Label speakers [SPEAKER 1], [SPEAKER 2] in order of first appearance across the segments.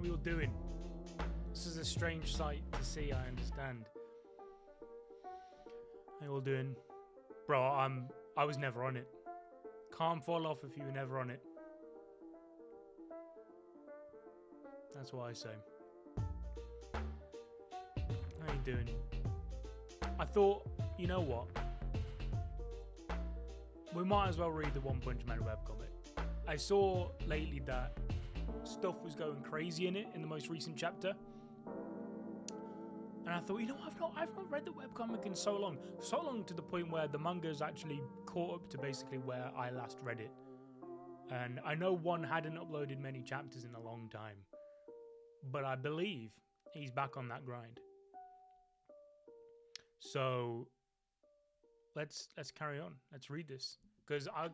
[SPEAKER 1] we all doing? This is a strange sight to see, I understand. How you all doing? Bro, I was never on it. Can't fall off if you were never on it. That's what I say. How you doing? I thought, you know what? We might as well read the One Punch Man webcomic. I saw lately that stuff was going crazy in it in the most recent chapter. And I thought, you know, I've not read the webcomic in so long. So long to the point where the manga's actually caught up to basically where I last read it. And I know One hadn't uploaded many chapters in a long time. But I believe he's back on that grind. So let's carry on. Let's read this. Because I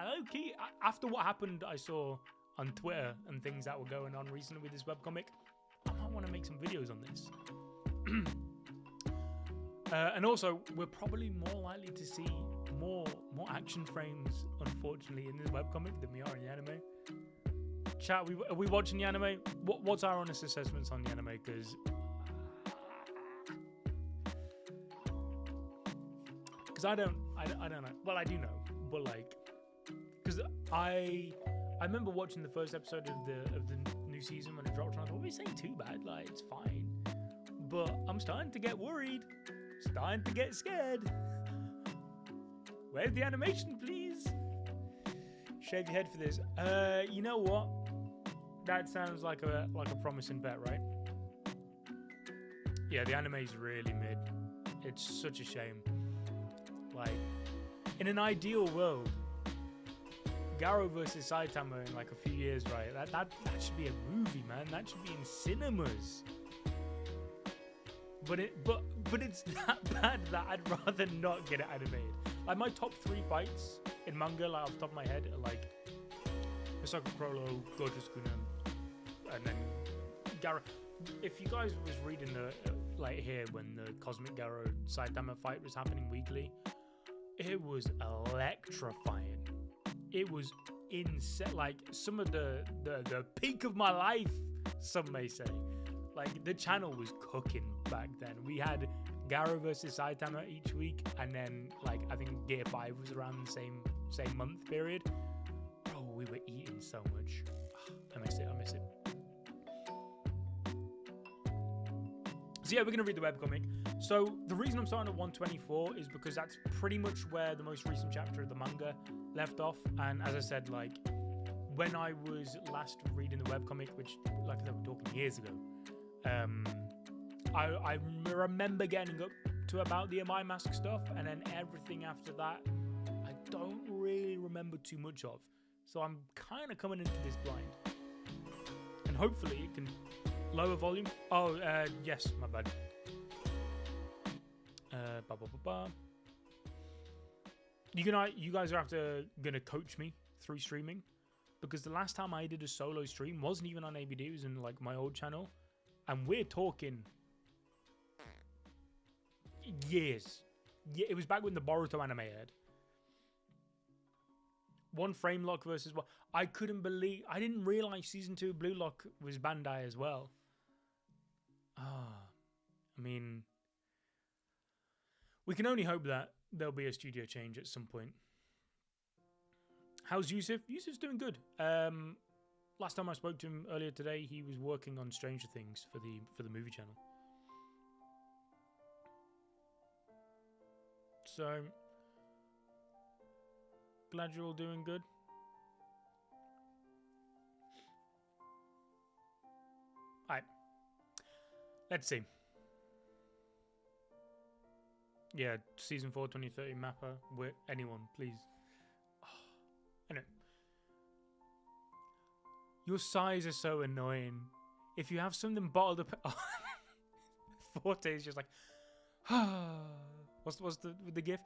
[SPEAKER 1] low-key, after what happened I saw on Twitter and things that were going on recently with this webcomic, I might want to make some videos on this. And also, we're probably more likely to see more action frames, unfortunately, in this webcomic than we are in the anime. Chat, are we watching the anime? What's our honest assessments on the anime? Because I don't know. Well, I do know, but like, because I remember watching the first episode of the new season when it dropped, and I thought, this ain't too bad. Like, it's fine. But I'm starting to get worried. Starting to get scared. Where's the animation, please? Shave your head for this. You know what? That sounds like a promising bet, right? Yeah, the anime's really mid. It's such a shame. Like, in an ideal world, Garo versus Saitama in like a few years, right? That should be a movie, man. That should be in cinemas. But it's that bad that I'd rather not get it animated. Like, my top 3 fights in manga, like off the top of my head, are like Misako Krolo, Gojo Sukuna, and then Garo. If you guys was reading the like here when the Cosmic Garo Saitama fight was happening weekly, it was electrifying. It was insane. Like, some of the peak of my life, some may say. Like, the channel was cooking back then. We had Garo versus Saitama each week, and then like I think Gear 5 was around the same month period. Bro, we were eating so much. I miss it. So yeah, we're gonna read the webcomic. So the reason I'm starting at 124 is because that's pretty much where the most recent chapter of the manga left off. And as I said, like, when I was last reading the webcomic, which, like I said, we're talking years ago, I remember getting up to about the Amai Mask stuff, and then everything after that I don't really remember too much of. So I'm kind of coming into this blind, and hopefully it can lower volume. Oh, yes, my bad. You guys are gonna coach me through streaming, because the last time I did a solo stream wasn't even on ABD. It was in like my old channel, and we're talking years. Yeah, it was back when the Boruto anime aired. One frame lock versus one. I didn't realize season 2 Blue Lock was Bandai as well. I mean, we can only hope that there'll be a studio change at some point. How's Yusuf? Yusuf's doing good. Last time I spoke to him earlier today, he was working on Stranger Things for the movie channel. So, glad you're all doing good. Alright. Let's see. Yeah, season 4, 2030 mapper. Anyone, please. Oh, anyway. Your sighs are so annoying. If you have something bottled up... Oh. Forte is just like... What's the gif?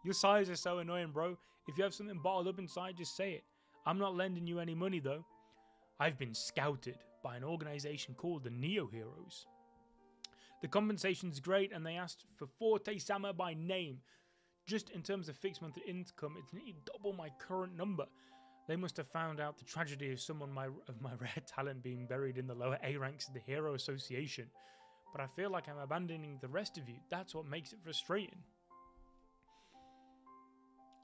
[SPEAKER 1] Your sighs are so annoying, bro. If you have something bottled up inside, just say it. I'm not lending you any money, though. I've been scouted by an organization called the Neo Heroes. The compensation's great, and they asked for Forte-sama by name. Just in terms of fixed monthly income, it's nearly double my current number. They must have found out the tragedy of of my rare talent being buried in the lower A ranks of the Hero Association. But I feel like I'm abandoning the rest of you. That's what makes it frustrating.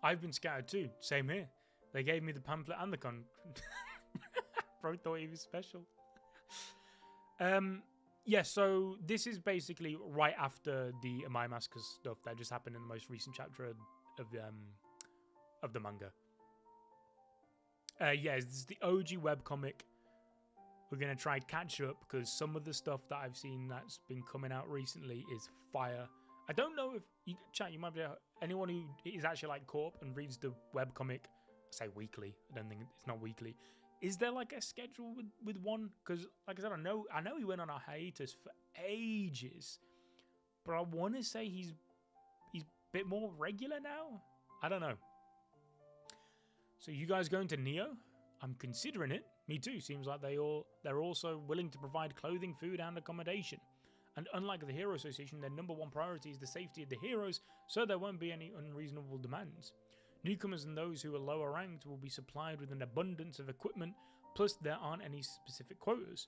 [SPEAKER 1] I've been scattered too. Same here. They gave me the pamphlet and the Bro thought he was special. Yeah, so this is basically right after the My Masker stuff that just happened in the most recent chapter of the manga. Yeah, this is the OG webcomic. We're going to try catch up because some of the stuff that I've seen that's been coming out recently is fire. I don't know if you chat, you might be anyone who is actually like caught up and reads the webcomic, I say weekly. I don't think it's not weekly. Is there like a schedule with one? Because like I said, I know he went on a hiatus for ages, but I want to say he's a bit more regular now. I don't know. So you guys going to Neo? I'm considering it. Me too. Seems like they're also willing to provide clothing, food, and accommodation. And unlike the Hero Association, their number one priority is the safety of the heroes, so there won't be any unreasonable demands. Newcomers and those who are lower ranked will be supplied with an abundance of equipment, plus there aren't any specific quotas.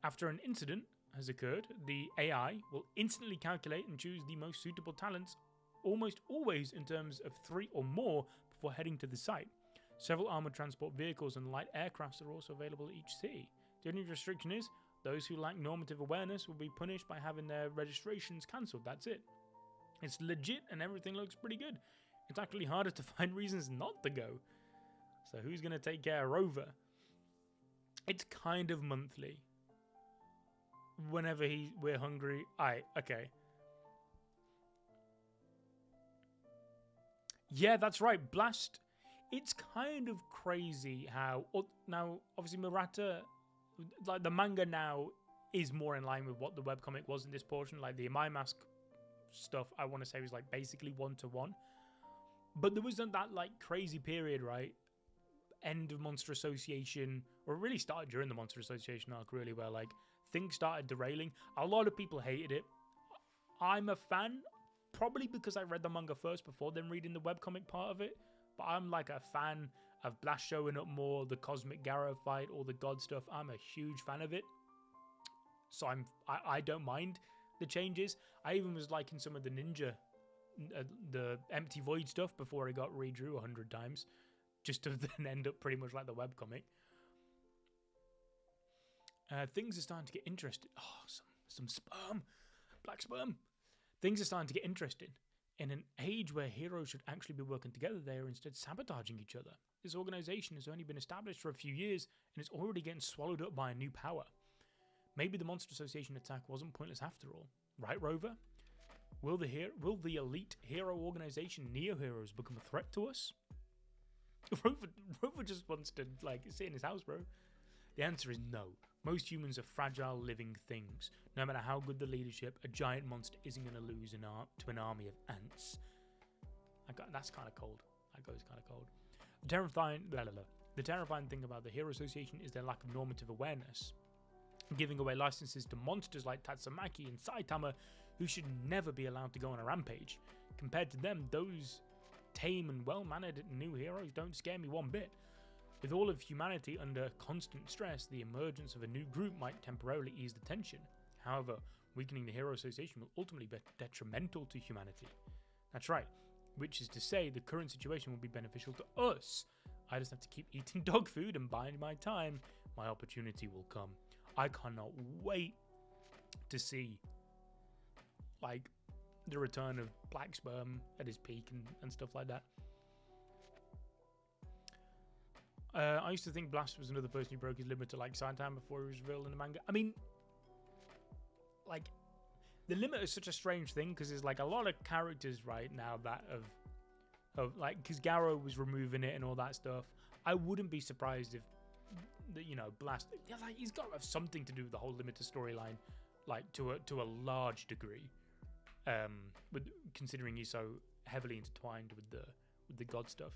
[SPEAKER 1] After an incident has occurred, the AI will instantly calculate and choose the most suitable talents, almost always in terms of 3 or more before heading to the site. Several armoured transport vehicles and light aircrafts are also available at each city. The only restriction is, those who lack normative awareness will be punished by having their registrations cancelled. That's it. It's legit and everything looks pretty good. It's actually harder to find reasons not to go. So who's going to take care of Rover? It's kind of monthly. Whenever we're hungry. Okay. Yeah, that's right. Blast. It's kind of crazy how... Now, obviously, Murata... Like, the manga now is more in line with what the webcomic was in this portion. Like, the My Mask stuff, I want to say, was, like, basically 1-to-1. But there wasn't that, like, crazy period, right? End of Monster Association... Or it really started during the Monster Association arc, really, where, like, things started derailing. A lot of people hated it. I'm a fan, probably because I read the manga first before then reading the webcomic part of it. But I'm like a fan of Blast showing up more, the Cosmic Garrow fight, all the god stuff. I'm a huge fan of it. So I don't mind the changes. I even was liking some of the ninja, the Empty Void stuff before it got redrew 100 times. Just to then end up pretty much like the webcomic. Things are starting to get interesting. Oh, some sperm. Black sperm. Things are starting to get interesting. In an age where heroes should actually be working together, they are instead sabotaging each other. This organization has only been established for a few years, and it's already getting swallowed up by a new power. Maybe the Monster Association attack wasn't pointless after all. Right, Rover? Will the elite hero organization Neo Heroes become a threat to us? Rover just wants to, like, sit in his house, bro. The answer is no. Most humans are fragile living things. No matter how good the leadership, a giant monster isn't going to lose to an army of ants. That's kind of cold. That goes kind of cold. The terrifying thing about the Hero Association is their lack of normative awareness. Giving away licenses to monsters like Tatsumaki and Saitama, who should never be allowed to go on a rampage. Compared to them, those tame and well-mannered new heroes don't scare me one bit. With all of humanity under constant stress, the emergence of a new group might temporarily ease the tension. However, weakening the Hero Association will ultimately be detrimental to humanity. That's right, which is to say the current situation will be beneficial to us. I just have to keep eating dog food and biding my time. My opportunity will come. I cannot wait to see, like, the return of Black Sperm at his peak and stuff like that. I used to think Blast was another person who broke his limit to like Saitama before he was revealed in the manga. I mean, like, the limit is such a strange thing because there's like a lot of characters right now that have like, because Garrow was removing it and all that stuff. I wouldn't be surprised if, you know, Blast, yeah, like, he's got to have something to do with the whole limited storyline, like to a large degree. With considering he's so heavily intertwined with the god stuff.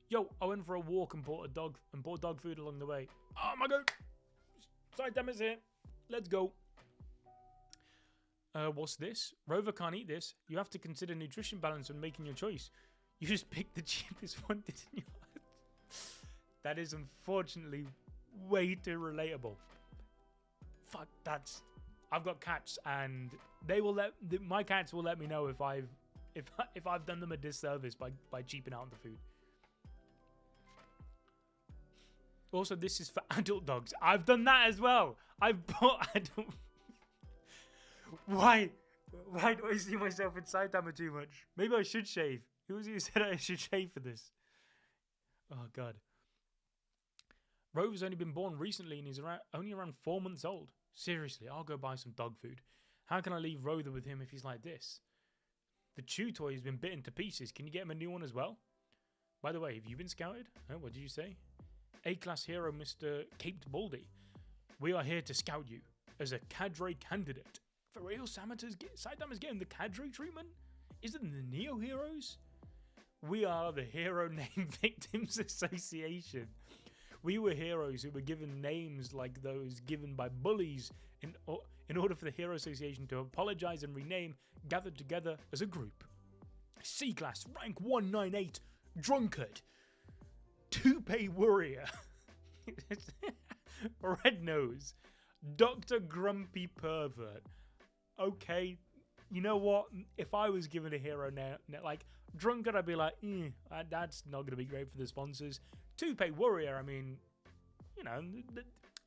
[SPEAKER 1] Yo, I went for a walk and bought dog food along the way. Oh my god! Saitama's here. Let's go. What's this? Rover can't eat this. You have to consider nutrition balance when making your choice. You just picked the cheapest one, didn't you? That is unfortunately way too relatable. Fuck, I've got cats, and they will my cats will let me know if I've done them a disservice by cheaping out on the food. Also, this is for adult dogs. I've done that as well. I've bought adult. Why do I see myself in Saitama too much? Maybe I should shave. Who was it who said I should shave for this? Oh god. Rover's only been born recently and he's only around 4 months old. Seriously, I'll go buy some dog food. How can I leave Rover with him if he's like this? The chew toy has been bitten to pieces. Can you get him a new one as well? By the way, have you been scouted? Oh, what did you say? A-class hero, Mr. Caped Baldy. We are here to scout you as a cadre candidate. For real, Saitama's getting the cadre treatment? Is it the Neo Heroes? We are the Hero Name Victims Association. We were heroes who were given names like those given by bullies in order for the Hero Association to apologize and rename, gathered together as a group. C-Class, rank 198, Drunkard. Toupee Warrior. Red Nose. Dr. Grumpy Pervert. Okay, you know what? If I was given a hero now, like Drunkard, I'd be like, that's not going to be great for the sponsors. Toupee Warrior, I mean, you know,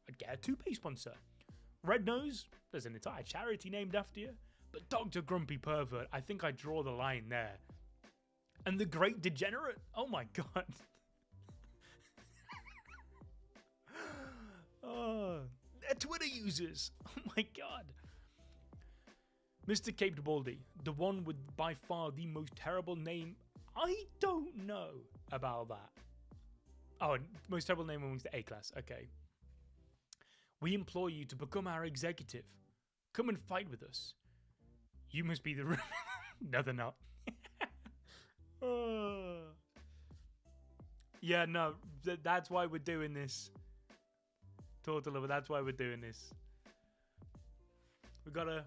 [SPEAKER 1] I'd get a toupee sponsor. Red Nose, there's an entire charity named after you. But Dr. Grumpy Pervert, I think I draw the line there. And the Great Degenerate, oh my god. Oh, they're Twitter users. Oh my god. Mr. Caped Baldy, the one with by far the most terrible name. I don't know about that. Oh, most terrible name amongst the A-class. Okay. We implore you to become our executive. Come and fight with us. You must be the... No, they're not. Oh. Yeah, no. That's why we're doing this. Total, that's why we're doing this. We gotta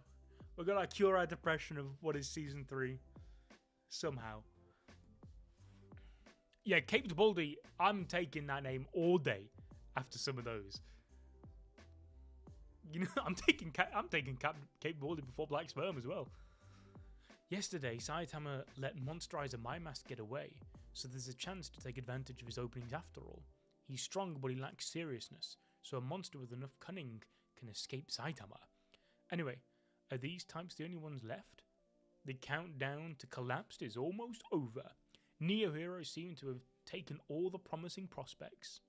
[SPEAKER 1] cure our depression of what is season 3. Somehow. Yeah, Caped Baldy, I'm taking that name all day after some of those. You know, I'm taking Caped Baldy before Black Sperm as well. Yesterday, Saitama let Monsterizer My Mask get away, so there's a chance to take advantage of his openings after all. He's strong, but he lacks seriousness, so a monster with enough cunning can escape Saitama. Anyway, are these types the only ones left? The countdown to collapse is almost over. Neo Heroes seem to have taken all the promising prospects.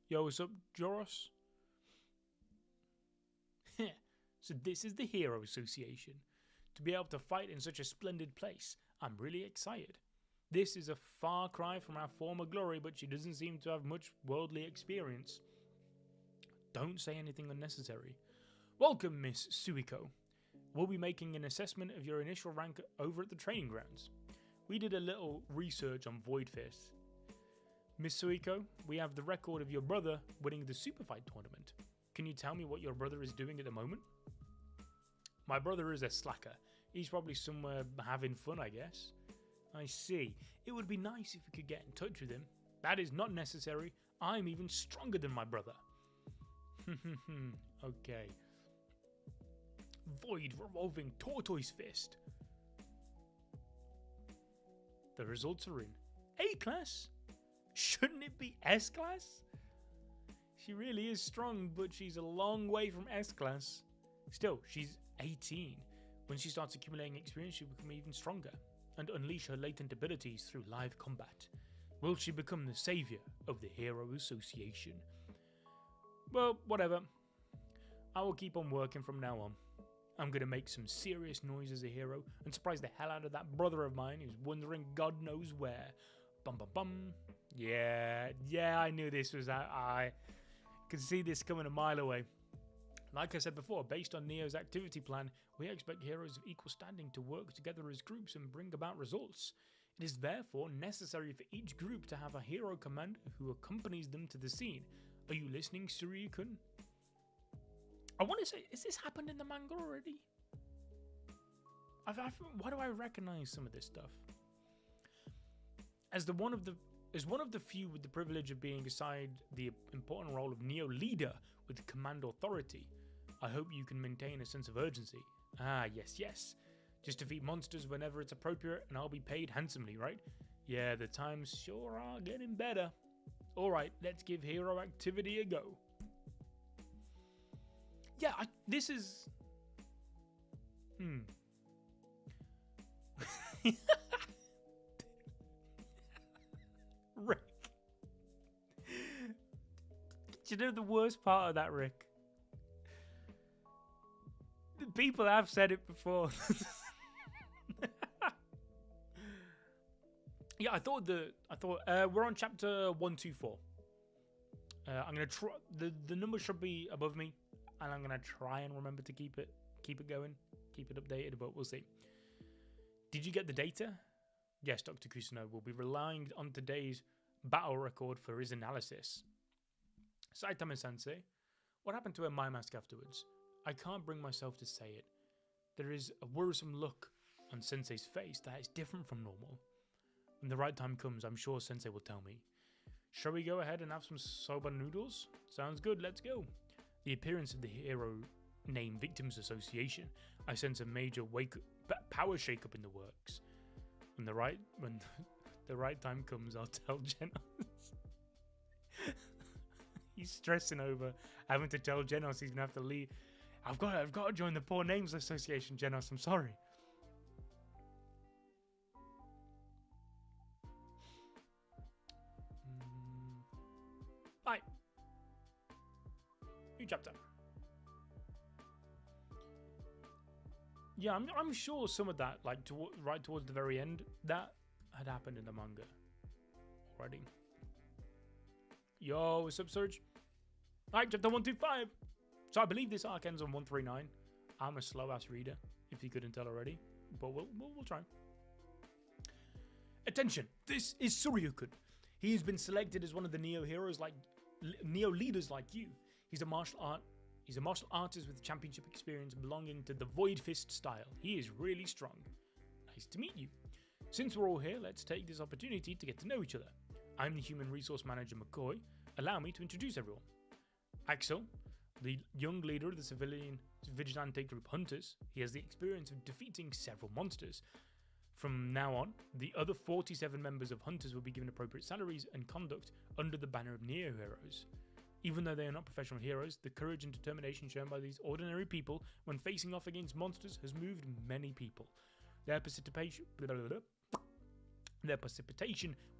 [SPEAKER 1] Yo, what's up, Joros? So this is the Hero Association. To be able to fight in such a splendid place, I'm really excited. This is a far cry from our former glory, but she doesn't seem to have much worldly experience. Don't say anything unnecessary. Welcome, Miss Suiko. We'll be making an assessment of your initial rank over at the training grounds. We did a little research on Void Fist. Miss Suiko, we have the record of your brother winning the Super Fight tournament. Can you tell me what your brother is doing at the moment? My brother is a slacker. He's probably somewhere having fun, I guess. I see. It would be nice if we could get in touch with him. That is not necessary. I'm even stronger than my brother. Okay. Void Revolving Tortoise Fist. The results are in. A-class? Shouldn't it be S-class? She really is strong, but she's a long way from S-class. Still, she's 18. When she starts accumulating experience, she'll become even stronger and unleash her latent abilities through live combat. Will she become the savior of the Hero Association? Well, whatever. I will keep on working from now on. I'm going to make some serious noise as a hero and surprise the hell out of that brother of mine who's wandering God knows where. Bum bum bum. Yeah, I knew this was out. I could see this coming a mile away. Like I said before, based on Neo's activity plan, we expect heroes of equal standing to work together as groups and bring about results. It is therefore necessary for each group to have a hero commander who accompanies them to the scene. Are you listening, Suiko-kun? I want to say, has this happened in the manga already? Why do I recognize some of this stuff? As the one of the As one of the few with the privilege of being assigned the important role of Neo leader with command authority, I hope you can maintain a sense of urgency. Ah, yes. Just defeat monsters whenever it's appropriate and I'll be paid handsomely, right? Yeah, the times sure are getting better. Alright, let's give hero activity a go. Yeah, this is... Rick. Do you know the worst part of that, Rick? The people have said it before. Yeah, I thought we're on chapter 124. I'm gonna try. The number should be above me, and I'm gonna try and remember to keep it going, keep it updated. But we'll see. Did you get the data? Yes, Dr. Kusano will be relying on today's battle record for his analysis. Saitama-sensei, what happened to her my mask afterwards? I can't bring myself to say it. There is a worrisome look on Sensei's face that is different from normal. When the right time comes, I'm sure Sensei will tell me. Shall we go ahead and have some soba noodles? Sounds good, let's go. The appearance of the hero name Victims Association. I sense a major power shake-up in the works. When the right time comes, I'll tell Genos. He's stressing over having to tell Genos he's gonna have to leave. I've got to join the Poor Names Association, Genos. I'm sorry. Bye. New chapter. Yeah, I'm sure some of that, like right towards the very end, that had happened in the manga already. Yo, what's up, Surge? Alright, chapter 125. So I believe this arc ends on 139. I'm a slow-ass reader, if you couldn't tell already, but we'll try. Attention, this is Suiko. He has been selected as one of the Neo heroes, Neo leaders like you. He's a martial artist with championship experience belonging to the Void Fist style. He is really strong. Nice to meet you. Since we're all here, let's take this opportunity to get to know each other. I'm the Human Resource Manager McCoy. Allow me to introduce everyone. Axel, the young leader of the civilian vigilante group Hunters. He has the experience of defeating several monsters. From now on, the other 47 members of Hunters will be given appropriate salaries and conduct under the banner of Neo Heroes. Even though they are not professional heroes, the courage and determination shown by these ordinary people when facing off against monsters has moved many people. Their precipitation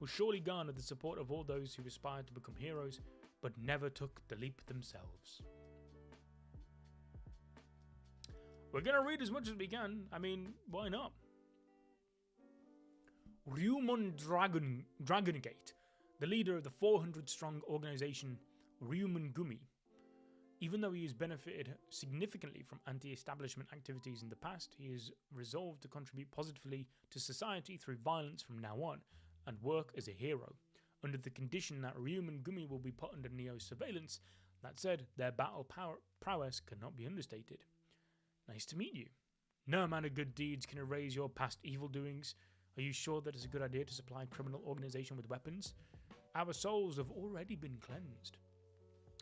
[SPEAKER 1] will surely garner the support of all those who aspire to become heroes, but never took the leap themselves. We're gonna read as much as we can. I mean, why not? Ryumon Dragongate, the leader of the 400-strong organization Ryumon Gumi. Even though he has benefited significantly from anti-establishment activities in the past, he is resolved to contribute positively to society through violence from now on, and work as a hero, under the condition that Ryumon Gumi will be put under Neo's surveillance. That said, their battle prowess cannot be understated. Nice to meet you. No amount of good deeds can erase your past evil doings. Are you sure that it's a good idea to supply a criminal organization with weapons? Our souls have already been cleansed.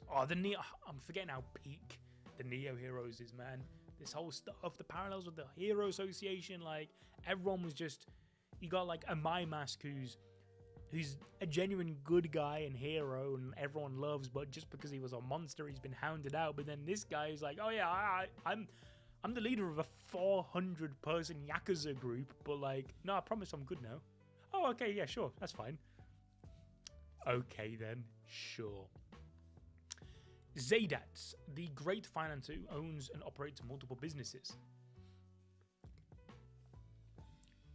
[SPEAKER 1] Oh, I'm forgetting how peak the Neo Heroes is, man. This whole stuff, the parallels with the Hero Association, like, everyone was just... You got, like, a My Mask who's a genuine good guy and hero and everyone loves, but just because he was a monster, he's been hounded out. But then this guy is like, oh yeah, I'm the leader of a 400-person Yakuza group, but like, no, I promise I'm good now. Oh, okay, yeah, sure, that's fine. Okay then, sure. Zaydatz, the great financier who owns and operates multiple businesses.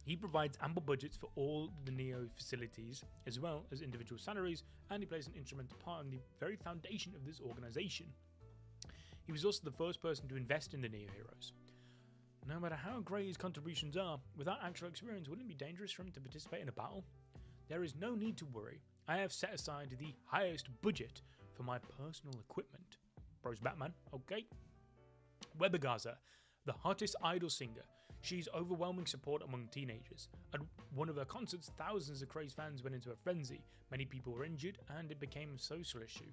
[SPEAKER 1] He provides ample budgets for all the Neo facilities, as well as individual salaries, and he plays an instrumental part in the very foundation of this organization. He was also the first person to invest in the Neo Heroes. No matter how great his contributions are, without actual experience, wouldn't it be dangerous for him to participate in a battle? There is no need to worry. I have set aside the highest budget for my personal equipment. Bros Batman, okay. Webergaza, the hottest idol singer. She's overwhelming support among teenagers. At one of her concerts, thousands of crazed fans went into a frenzy. Many people were injured, and it became a social issue.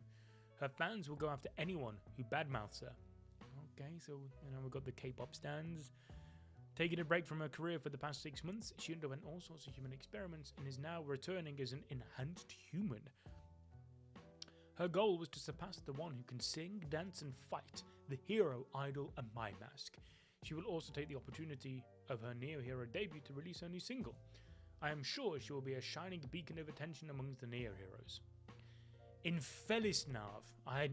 [SPEAKER 1] Her fans will go after anyone who badmouths her. Okay, so we've got the K-pop stands. Taking a break from her career for the past 6 months, she underwent all sorts of human experiments and is now returning as an enhanced human. Her goal was to surpass the one who can sing, dance, and fight, the hero, idol, and my mask. She will also take the opportunity of her Neo-Hero debut to release her new single. I am sure she will be a shining beacon of attention amongst the Neo-Heroes. In Felisnav, I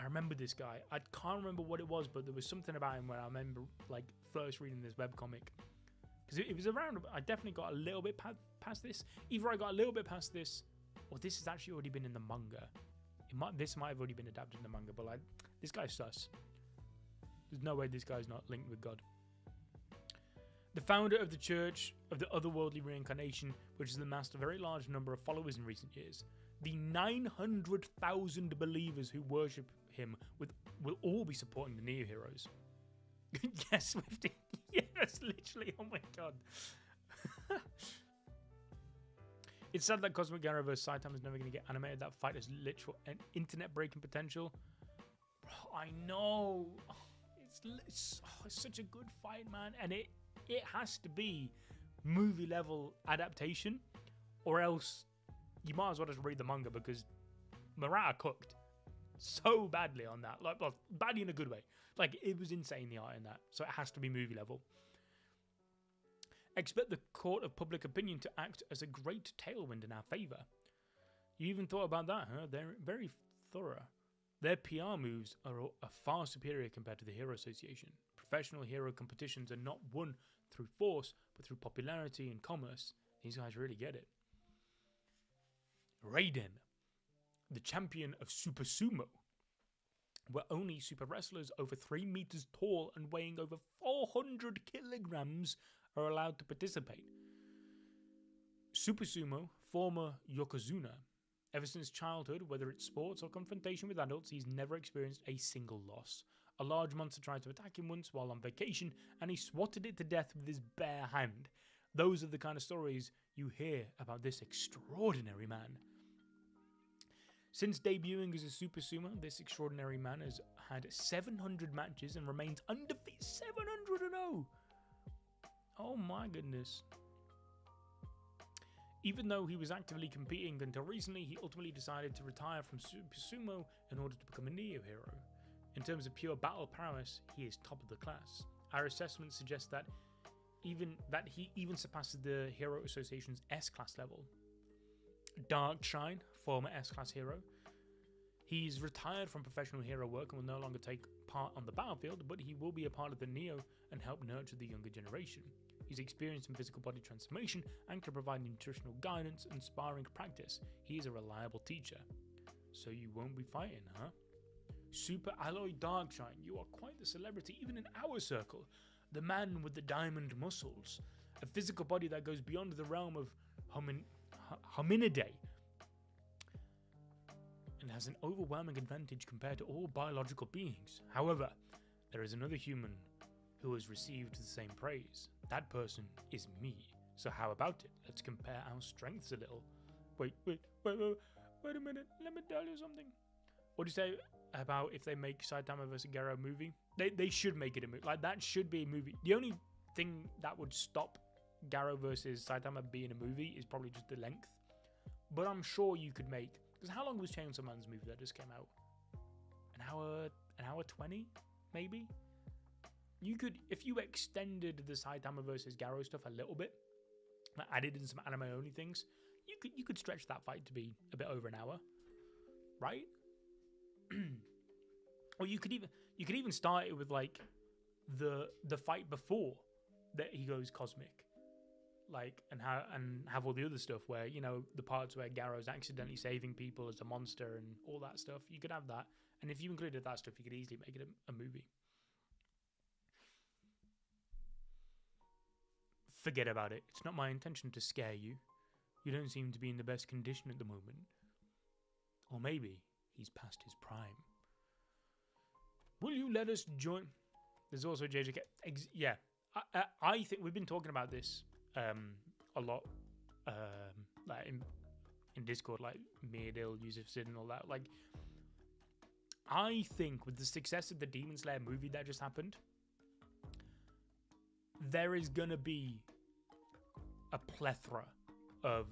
[SPEAKER 1] remember this guy. I can't remember what it was, but there was something about him where I remember like first reading this webcomic. Because it was around, I definitely got a little bit past this. Either I got a little bit past this, or this has actually already been in the manga. This might have already been adapted in the manga, but like, this guy's sus. There's no way this guy's not linked with God. The founder of the Church of the Otherworldly Reincarnation, which has amassed a very large number of followers in recent years. The 900,000 believers who worship him will all be supporting the Neo-Heroes. Yes, Swifty. Yes, literally. Oh my god. It's sad that Cosmic Garo vs. Saitama is never going to get animated. That fight has literal and internet-breaking potential. Bro, I know. It's such a good fight, man. And it has to be movie-level adaptation, or else you might as well just read the manga, because Murata cooked so badly on that. Like, badly in a good way. Like, it was insane, the art in that. So it has to be movie-level. Expect the court of public opinion to act as a great tailwind in our favour. You even thought about that, huh? They're very thorough. Their PR moves are far superior compared to the Hero Association. Professional hero competitions are not won through force, but through popularity and commerce. These guys really get it. Raiden, the champion of Super Sumo, where only super wrestlers over 3 meters tall and weighing over 400 kilograms are allowed to participate. Super Sumo, former Yokozuna. Ever since childhood, whether it's sports or confrontation with adults, he's never experienced a single loss. A large monster tried to attack him once while on vacation, and he swatted it to death with his bare hand. Those are the kind of stories you hear about this extraordinary man. Since debuting as a Super Sumo, this extraordinary man has had 700 matches and remains undefeated. 700-0! Oh my goodness. Even though he was actively competing until recently, he ultimately decided to retire from Super Sumo in order to become a Neo-Hero. In terms of pure battle prowess, he is top of the class. Our assessment suggests that he even surpasses the Hero Association's S-Class level. Darkshine, former S-Class hero. He's retired from professional hero work and will no longer take part on the battlefield, but he will be a part of the Neo and help nurture the younger generation. He's experienced in physical body transformation and can provide nutritional guidance and sparring practice. He is a reliable teacher. So you won't be fighting, huh? Super Alloy Darkshine, you are quite the celebrity even in our circle. The man with the diamond muscles. A physical body that goes beyond the realm of hominidae and has an overwhelming advantage compared to all biological beings. However, there is another human who has received the same praise. That person is me. So how about it? Let's compare our strengths a little. Wait a minute. Let me tell you something. What do you say about if they make Saitama vs. Garo a movie? They should make it a movie. Like, that should be a movie. The only thing that would stop Garo versus Saitama being a movie is probably just the length. But I'm sure you could make... Because how long was Chainsaw Man's movie that just came out? An hour 20, maybe? You could, if you extended the Saitama versus Garo stuff a little bit, like added in some anime-only things, you could stretch that fight to be a bit over an hour, right? Or you could even start it with like the fight before that he goes cosmic, like and have all the other stuff where, you know, the parts where Garo's accidentally saving people as a monster and all that stuff. You could have that, and if you included that stuff, you could easily make it a movie. Forget about it. It's not my intention to scare you. You don't seem to be in the best condition at the moment. Or maybe he's past his prime. Will you let us join? There's also JJK. Yeah, I think we've been talking about this a lot, like in Discord, like Meadil, Yusuf Sid, and all that. Like, I think with the success of the Demon Slayer movie that just happened, there is gonna be a plethora of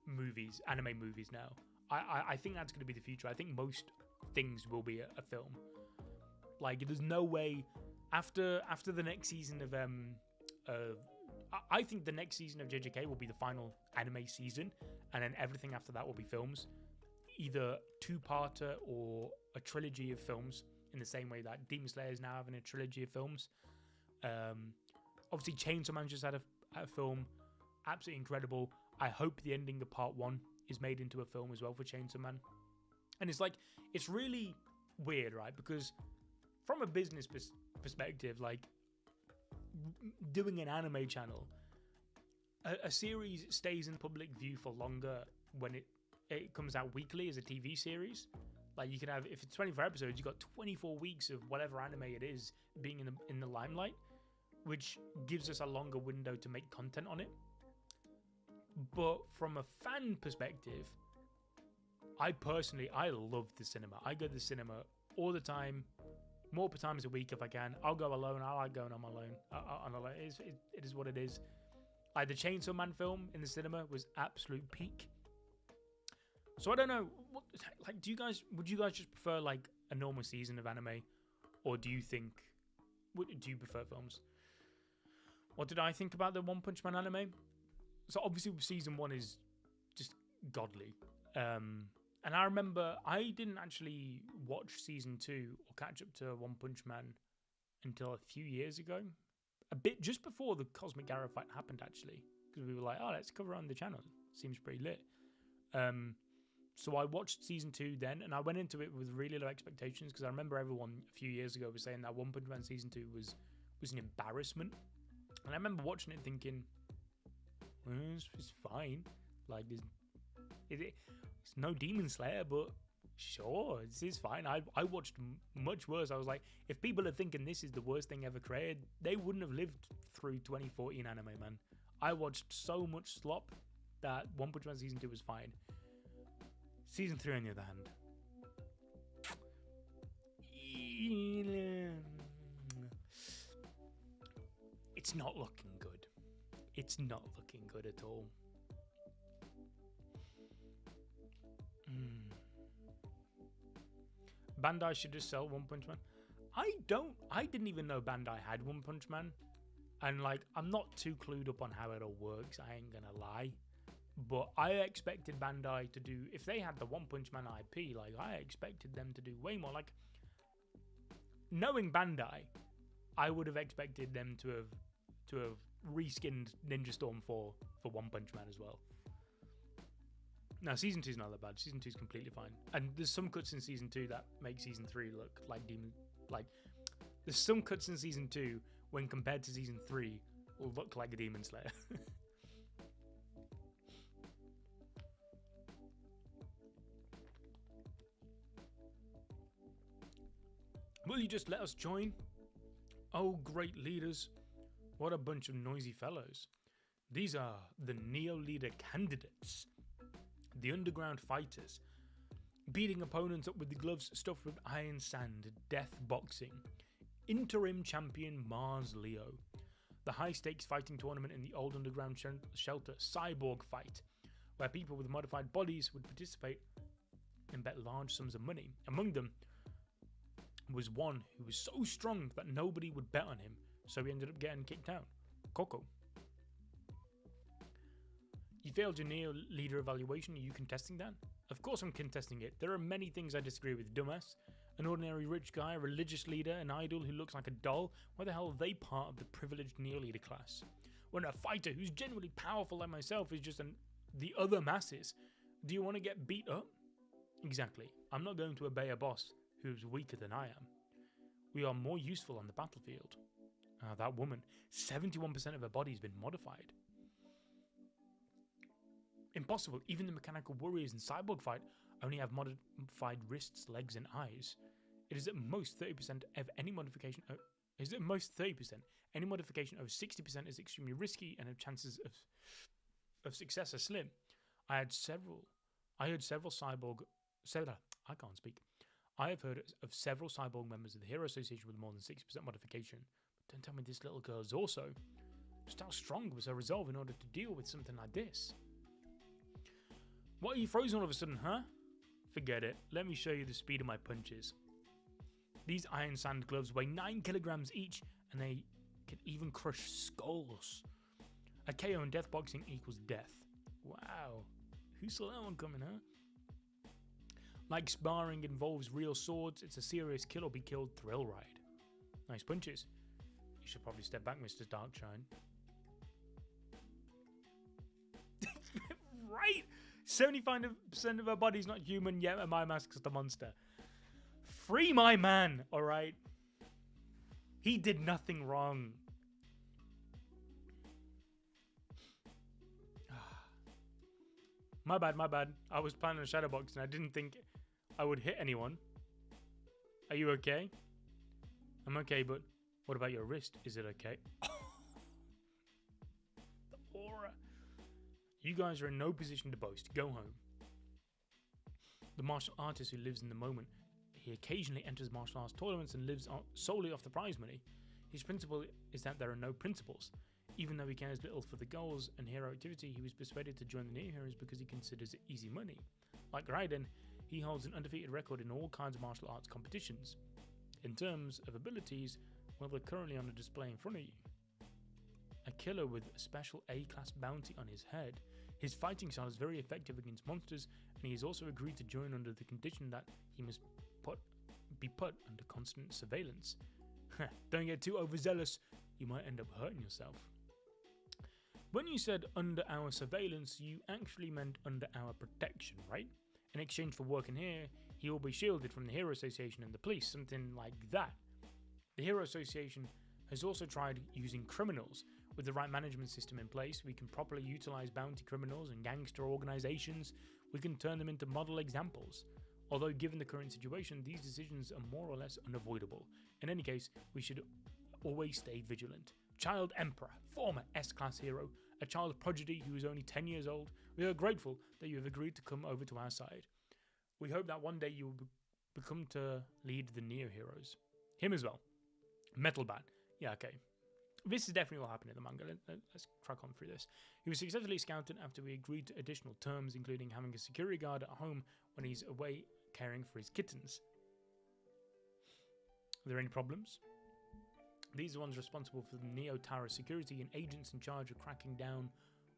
[SPEAKER 1] movies, anime movies now. I think that's gonna be the future. I think most things will be a film. Like, there's no way after the next season of I think the next season of JJK will be the final anime season, and then everything after that will be films, either two-parter or a trilogy of films, in the same way that Demon Slayer is now having a trilogy of films. Obviously, Chainsaw Man just had a film, absolutely incredible. I hope the ending of part 1 is made into a film as well for Chainsaw Man. And it's like, it's really weird, right? Because from a business perspective, like, doing an anime channel, a series stays in public view for longer when it comes out weekly as a TV series. Like, you can have, if it's 24 episodes, you've got 24 weeks of whatever anime it is being in the limelight, which gives us a longer window to make content on it. But from a fan perspective, I love the cinema. I go to the cinema all the time, multiple times a week if I can. I'll go alone. I like going on my own. It is what it is. Like, the Chainsaw Man film in the cinema was absolute peak. So I don't know. Like, would you guys just prefer like a normal season of anime, or do you prefer films? What did I think about the One Punch Man anime? So obviously season 1 is just godly. And I remember I didn't actually watch season 2 or catch up to One Punch Man until a few years ago. A bit just before the Cosmic Arrow fight happened, actually. Because we were like, oh, let's cover it on the channel. Seems pretty lit. So I watched season 2 then, and I went into it with really low expectations, because I remember everyone a few years ago was saying that One Punch Man season 2 was an embarrassment. And I remember watching it thinking, it's fine. Like, it's no Demon Slayer, but sure, this is fine. I watched much worse. I was like, if people are thinking this is the worst thing ever created, they wouldn't have lived through 2014 anime, man. I watched so much slop that One Punch Man season 2 was fine. Season 3, on the other hand, it's not looking good. It's not looking good at all. Bandai should just sell One Punch Man. I didn't even know Bandai had One Punch Man. And like, I'm not too clued up on how it all works, I ain't gonna lie. But I expected Bandai to do, if they had the One Punch Man IP, like, I expected them to do way more. Like, knowing Bandai, I would have expected them to have reskinned Ninja Storm 4 for One Punch Man as well. Now, season 2 is not that bad. Season 2 is completely fine. And there's some cuts in season 2 that make season 3 look like Demon. Like, there's some cuts in season 2 when compared to season 3 will look like a Demon Slayer. Will you just let us join? Oh, great leaders. What a bunch of noisy fellows. These are the Neo Leader candidates. The underground fighters. Beating opponents up with the gloves stuffed with iron sand. Death boxing. Interim champion Mars Leo. The high stakes fighting tournament in the old underground shelter Cyborg Fight, where people with modified bodies would participate and bet large sums of money. Among them was one who was so strong that nobody would bet on him, so he ended up getting kicked out. Coco. You failed your Neo Leader evaluation. Are you contesting that? Of course I'm contesting it. There are many things I disagree with, dumbass. An ordinary rich guy, a religious leader, an idol who looks like a doll. Why the hell are they part of the privileged Neo Leader class? When a fighter who's genuinely powerful like myself is just the other masses. Do you want to get beat up? Exactly. I'm not going to obey a boss who's weaker than I am. We are more useful on the battlefield. That woman, 71% of her body has been modified. Impossible. Even the mechanical warriors in Cyborg Fight only have modified wrists, legs, and eyes. It is at most 30% of any modification. Is it most 30%? Any modification over 60% is extremely risky and the chances of success are slim. I heard several cyborg. I can't speak. I have heard of several cyborg members of the Hero Association with more than 60% modification. But don't tell me this little girl is also. Just how strong was her resolve in order to deal with something like this? What are you frozen all of a sudden, huh? Forget it. Let me show you the speed of my punches. These iron sand gloves weigh 9 kilograms each, and they can even crush skulls. A KO in death boxing equals death. Wow. Who saw that one coming, huh? Like sparring involves real swords, it's a serious kill or be killed thrill ride. Nice punches. You should probably step back, Mr. Darkshine. Right? 75% of her body's not human, yet my mask's the monster. Free my man, alright? He did nothing wrong. My bad. I was planning a shadow box and I didn't think I would hit anyone. Are you okay? I'm okay, but what about your wrist? Is it okay? The aura. You guys are in no position to boast. Go home. The martial artist who lives in the moment. He occasionally enters martial arts tournaments and lives solely off the prize money. His principle is that there are no principles. Even though he cares little for the goals and hero activity, he was persuaded to join the Neo Heroes because he considers it easy money. Like Raiden, he holds an undefeated record in all kinds of martial arts competitions. In terms of abilities, well, they're currently on a display in front of you. A killer with a special A-class bounty on his head. His fighting style is very effective against monsters, and he has also agreed to join under the condition that he must be put under constant surveillance. Don't get too overzealous, you might end up hurting yourself. When you said under our surveillance, you actually meant under our protection, right? In exchange for working here, he will be shielded from the Hero Association and the police, something like that. The Hero Association has also tried using criminals. With the right management system in place, we can properly utilize bounty criminals and gangster organizations. We can turn them into model examples. Although given the current situation, these decisions are more or less unavoidable. In any case, we should always stay vigilant. Child Emperor, former S-Class hero, a child prodigy who is only 10 years old, we are grateful that you have agreed to come over to our side. We hope that one day you will become to lead the Neo Heroes. Him as well. Metal Bat. Yeah, okay. This is definitely what happened in the manga. Let's crack on through this. He was successfully scouted after we agreed to additional terms, including having a security guard at home when he's away caring for his kittens. Are there any problems? These are the ones responsible for the Neo Tower security and agents in charge of cracking down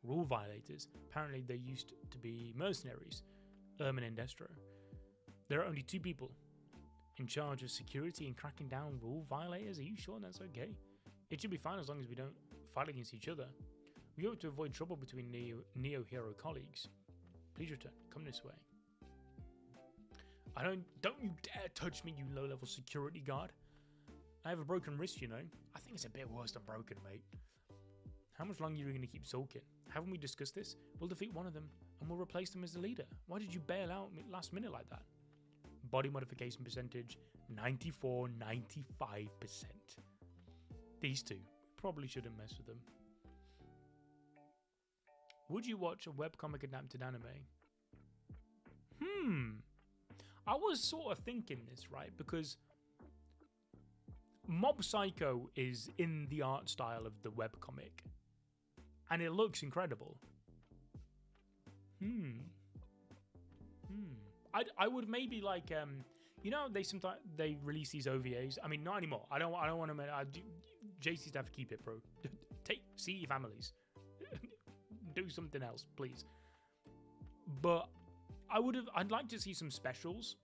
[SPEAKER 1] rule violators. Apparently they used to be mercenaries, Ermin and Destro. There are only 2 people in charge of security and cracking down rule violators. Are you sure that's okay? It should be fine as long as we don't fight against each other. We hope to avoid trouble between Neo Hero colleagues. Please return. Come this way. Don't you dare touch me, you low-level security guard. I have a broken wrist, you know. I think it's a bit worse than broken, mate. How much longer are you going to keep sulking? Haven't we discussed this? We'll defeat one of them, and we'll replace them as the leader. Why did you bail out last minute like that? Body modification percentage, 94, 95%. These 2. Probably shouldn't mess with them. Would you watch a webcomic adapted anime? I was sort of thinking this, right? Because Mob Psycho is in the art style of the webcomic. And it looks incredible. I would maybe like, you know, they release these OVAs. I mean, not anymore. I don't want to. JC's have to keep it, bro. See your families. Do something else, please. But I'd like to see some specials,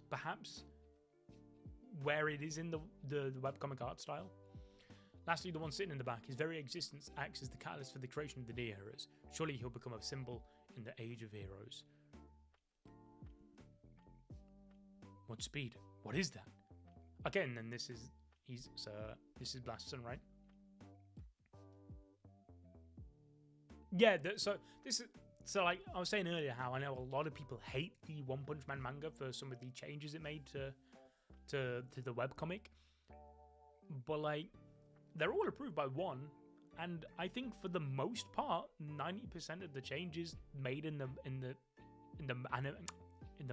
[SPEAKER 1] perhaps, where it is in the webcomic art style. Lastly, the one sitting in the back, his very existence acts as the catalyst for the creation of the Neo Heroes. Surely he'll become a symbol in the age of heroes. What speed? What is that? Again, then this is Blast Sun, right? Yeah. So like I was saying earlier, how I know a lot of people hate the One Punch Man manga for some of the changes it made to the webcomic. but like they're all approved by One, and I think for the most part, 90% of the changes made in the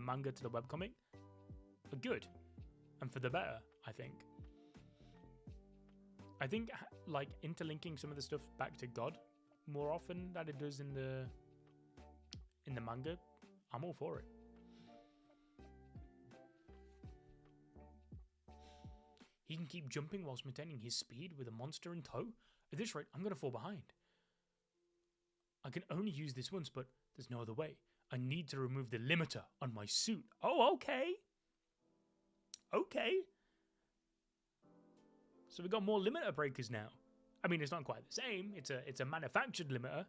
[SPEAKER 1] manga to the webcomic are good, and for the better. I think like interlinking some of the stuff back to God more often than it does in the manga, I'm all for it. He can keep jumping whilst maintaining his speed with a monster in tow. At this rate, I'm going to fall behind. I can only use this once, but there's no other way. I need to remove the limiter on my suit. Oh, okay. Okay. So we've got more limiter breakers now. I mean, it's not quite the same. It's a manufactured limiter.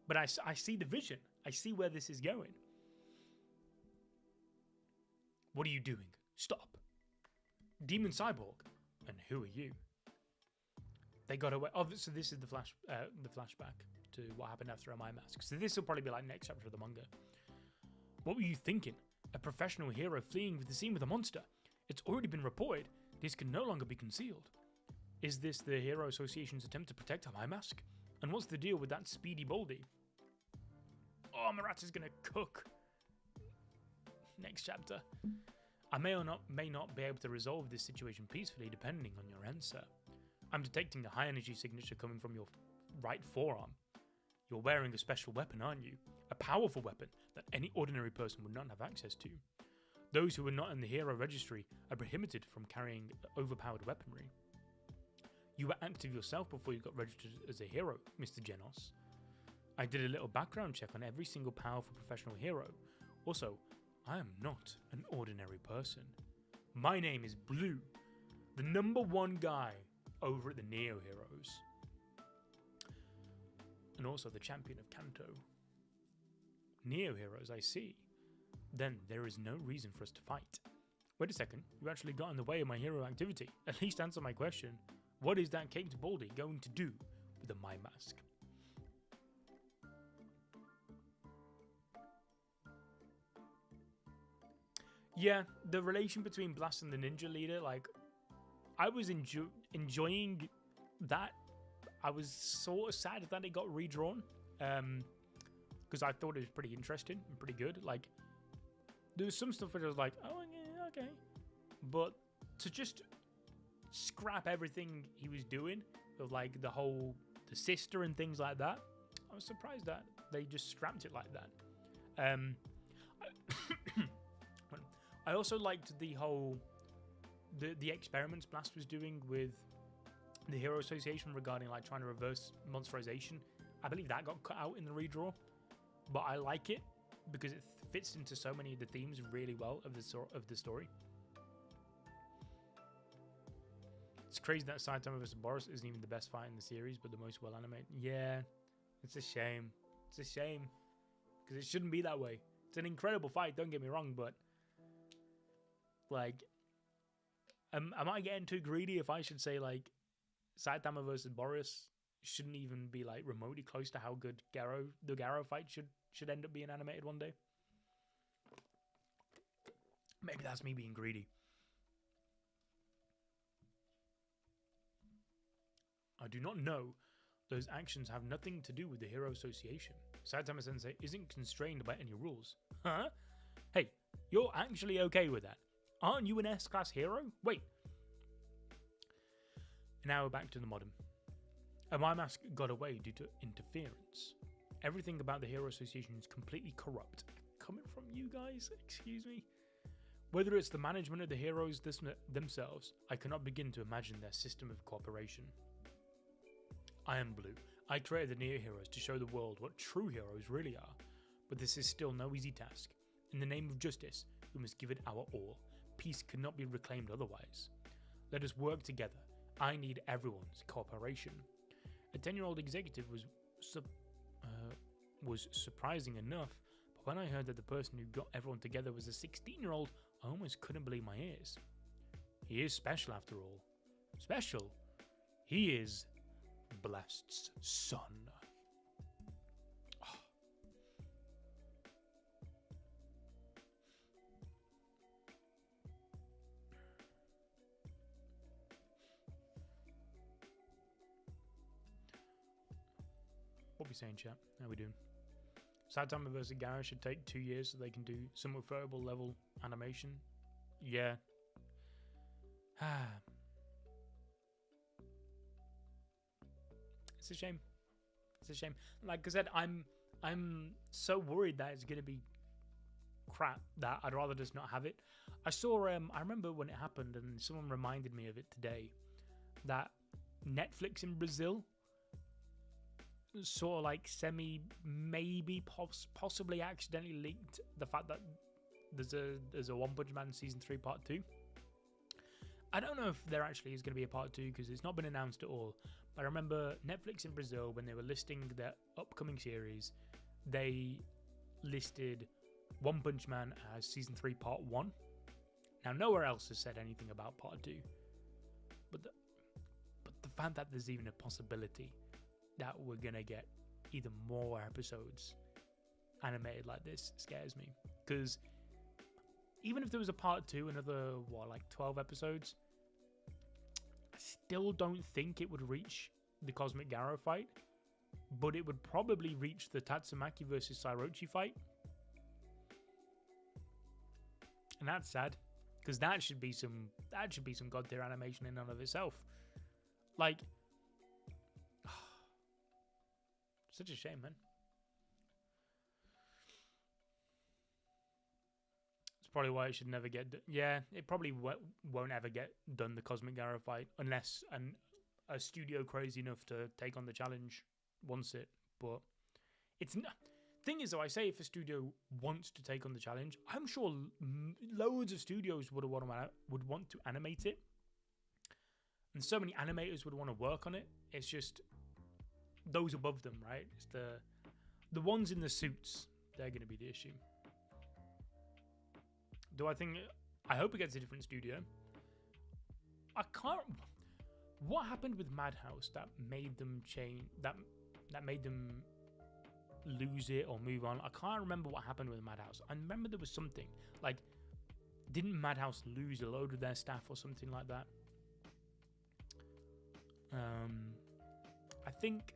[SPEAKER 1] But I see the vision. I see where this is going. What are you doing? Stop. Demon Cyborg. And who are you? They got away. Oh, so this is the flashback to what happened after my mask. So this will probably be like next chapter of the manga. What were you thinking? A professional hero fleeing with the scene with a monster. It's already been reported. This can no longer be concealed. Is this the Hero Association's attempt to protect my mask? And what's the deal with that speedy Baldy? Oh, Murata's gonna cook. Next chapter. I may not be able to resolve this situation peacefully depending on your answer. I'm detecting a high energy signature coming from your right forearm. You're wearing a special weapon, aren't you? A powerful weapon that any ordinary person would not have access to. Those who are not in the hero registry are prohibited from carrying overpowered weaponry. You were active yourself before you got registered as a hero, Mr. Genos. I did a little background check on every single powerful professional hero. Also, I am not an ordinary person. My name is Blue, the #1 guy over at the Neo Heroes. And also the champion of Kanto. Neo Heroes, I see. Then there is no reason for us to fight. Wait a second, you actually got in the way of my hero activity. At least answer my question. What is that Caped Baldy going to do with the My Mask? Yeah, the relation between Blast and the ninja leader, like, I was enjoying that. I was sort of sad that it got redrawn, because I thought it was pretty interesting and pretty good. Like, there was some stuff where I was like, oh, yeah, okay. But to just scrap everything he was doing, with like the sister and things like that, I was surprised that they just scrapped it like that. I also liked the whole the experiments Blast was doing with the Hero Association regarding like trying to reverse monsterization. I believe that got cut out in the redraw, but I like it because it fits into so many of the themes really well of the story. It's crazy that Saitama vs. Boris isn't even the best fight in the series, but the most well animated. Yeah, it's a shame. It's a shame because it shouldn't be that way. It's an incredible fight, don't get me wrong, but like, am I getting too greedy if I should say like Saitama vs. Boris shouldn't even be like remotely close to how good the Garo fight should end up being animated one day? Maybe that's me being greedy. I do not know. Those actions have nothing to do with the Hero Association. Saitama Sensei isn't constrained by any rules. Huh? Hey, you're actually okay with that? Aren't you an S-class hero? Wait. Now we're back to the modern. My mask got away due to interference. Everything about the Hero Association is completely corrupt. Coming from you guys, excuse me. Whether it's the management of the heroes themselves, I cannot begin to imagine their system of cooperation. I am Blue. I created the Neo Heroes to show the world what true heroes really are, but this is still no easy task. In the name of justice, we must give it our all. Peace cannot be reclaimed otherwise. Let us work together. I need everyone's cooperation. A 10-year-old executive was surprising enough, but when I heard that the person who got everyone together was a 16-year-old, I almost couldn't believe my ears. He is special after all. Special? He is Blast's son. Oh. What we saying, chat? How we doing? Saitama versus Genos should take 2 years so they can do some referable level animation. Yeah. It's a shame. It's a shame. Like I said, I'm so worried that it's gonna be crap that I'd rather just not have it. I saw I remember when it happened, and someone reminded me of it today, that Netflix in Brazil sort of like maybe possibly accidentally leaked the fact that there's a One Punch Man season 3 part 2. I don't know if there actually is going to be a part 2 because it's not been announced at all. But I remember Netflix in Brazil, when they were listing their upcoming series, they listed One Punch Man as season 3 part 1. Now nowhere else has said anything about part 2. But the fact that there's even a possibility that we're going to get either more episodes animated like this scares me. Because even if there was a part 2, another, 12 episodes, I still don't think it would reach the Cosmic Garo fight. But it would probably reach the Tatsumaki versus Sairochi fight. And that's sad. Because that should be some god tier animation in and of itself. Like, such a shame, man. It's probably why it should never get yeah, it probably won't ever get done, the Cosmic Garo fight, unless a studio crazy enough to take on the challenge wants it. But it's not. Thing is, though, I say if a studio wants to take on the challenge, I'm sure loads of studios would want to animate it, and so many animators would want to work on it. It's just those above them, right? It's the ones in the suits. They're going to be the issue. Do I think? I hope it gets a different studio. I can't. What happened with Madhouse that made them change? That made them lose it or move on? I can't remember what happened with Madhouse. I remember there was something like, didn't Madhouse lose a load of their staff or something like that? I think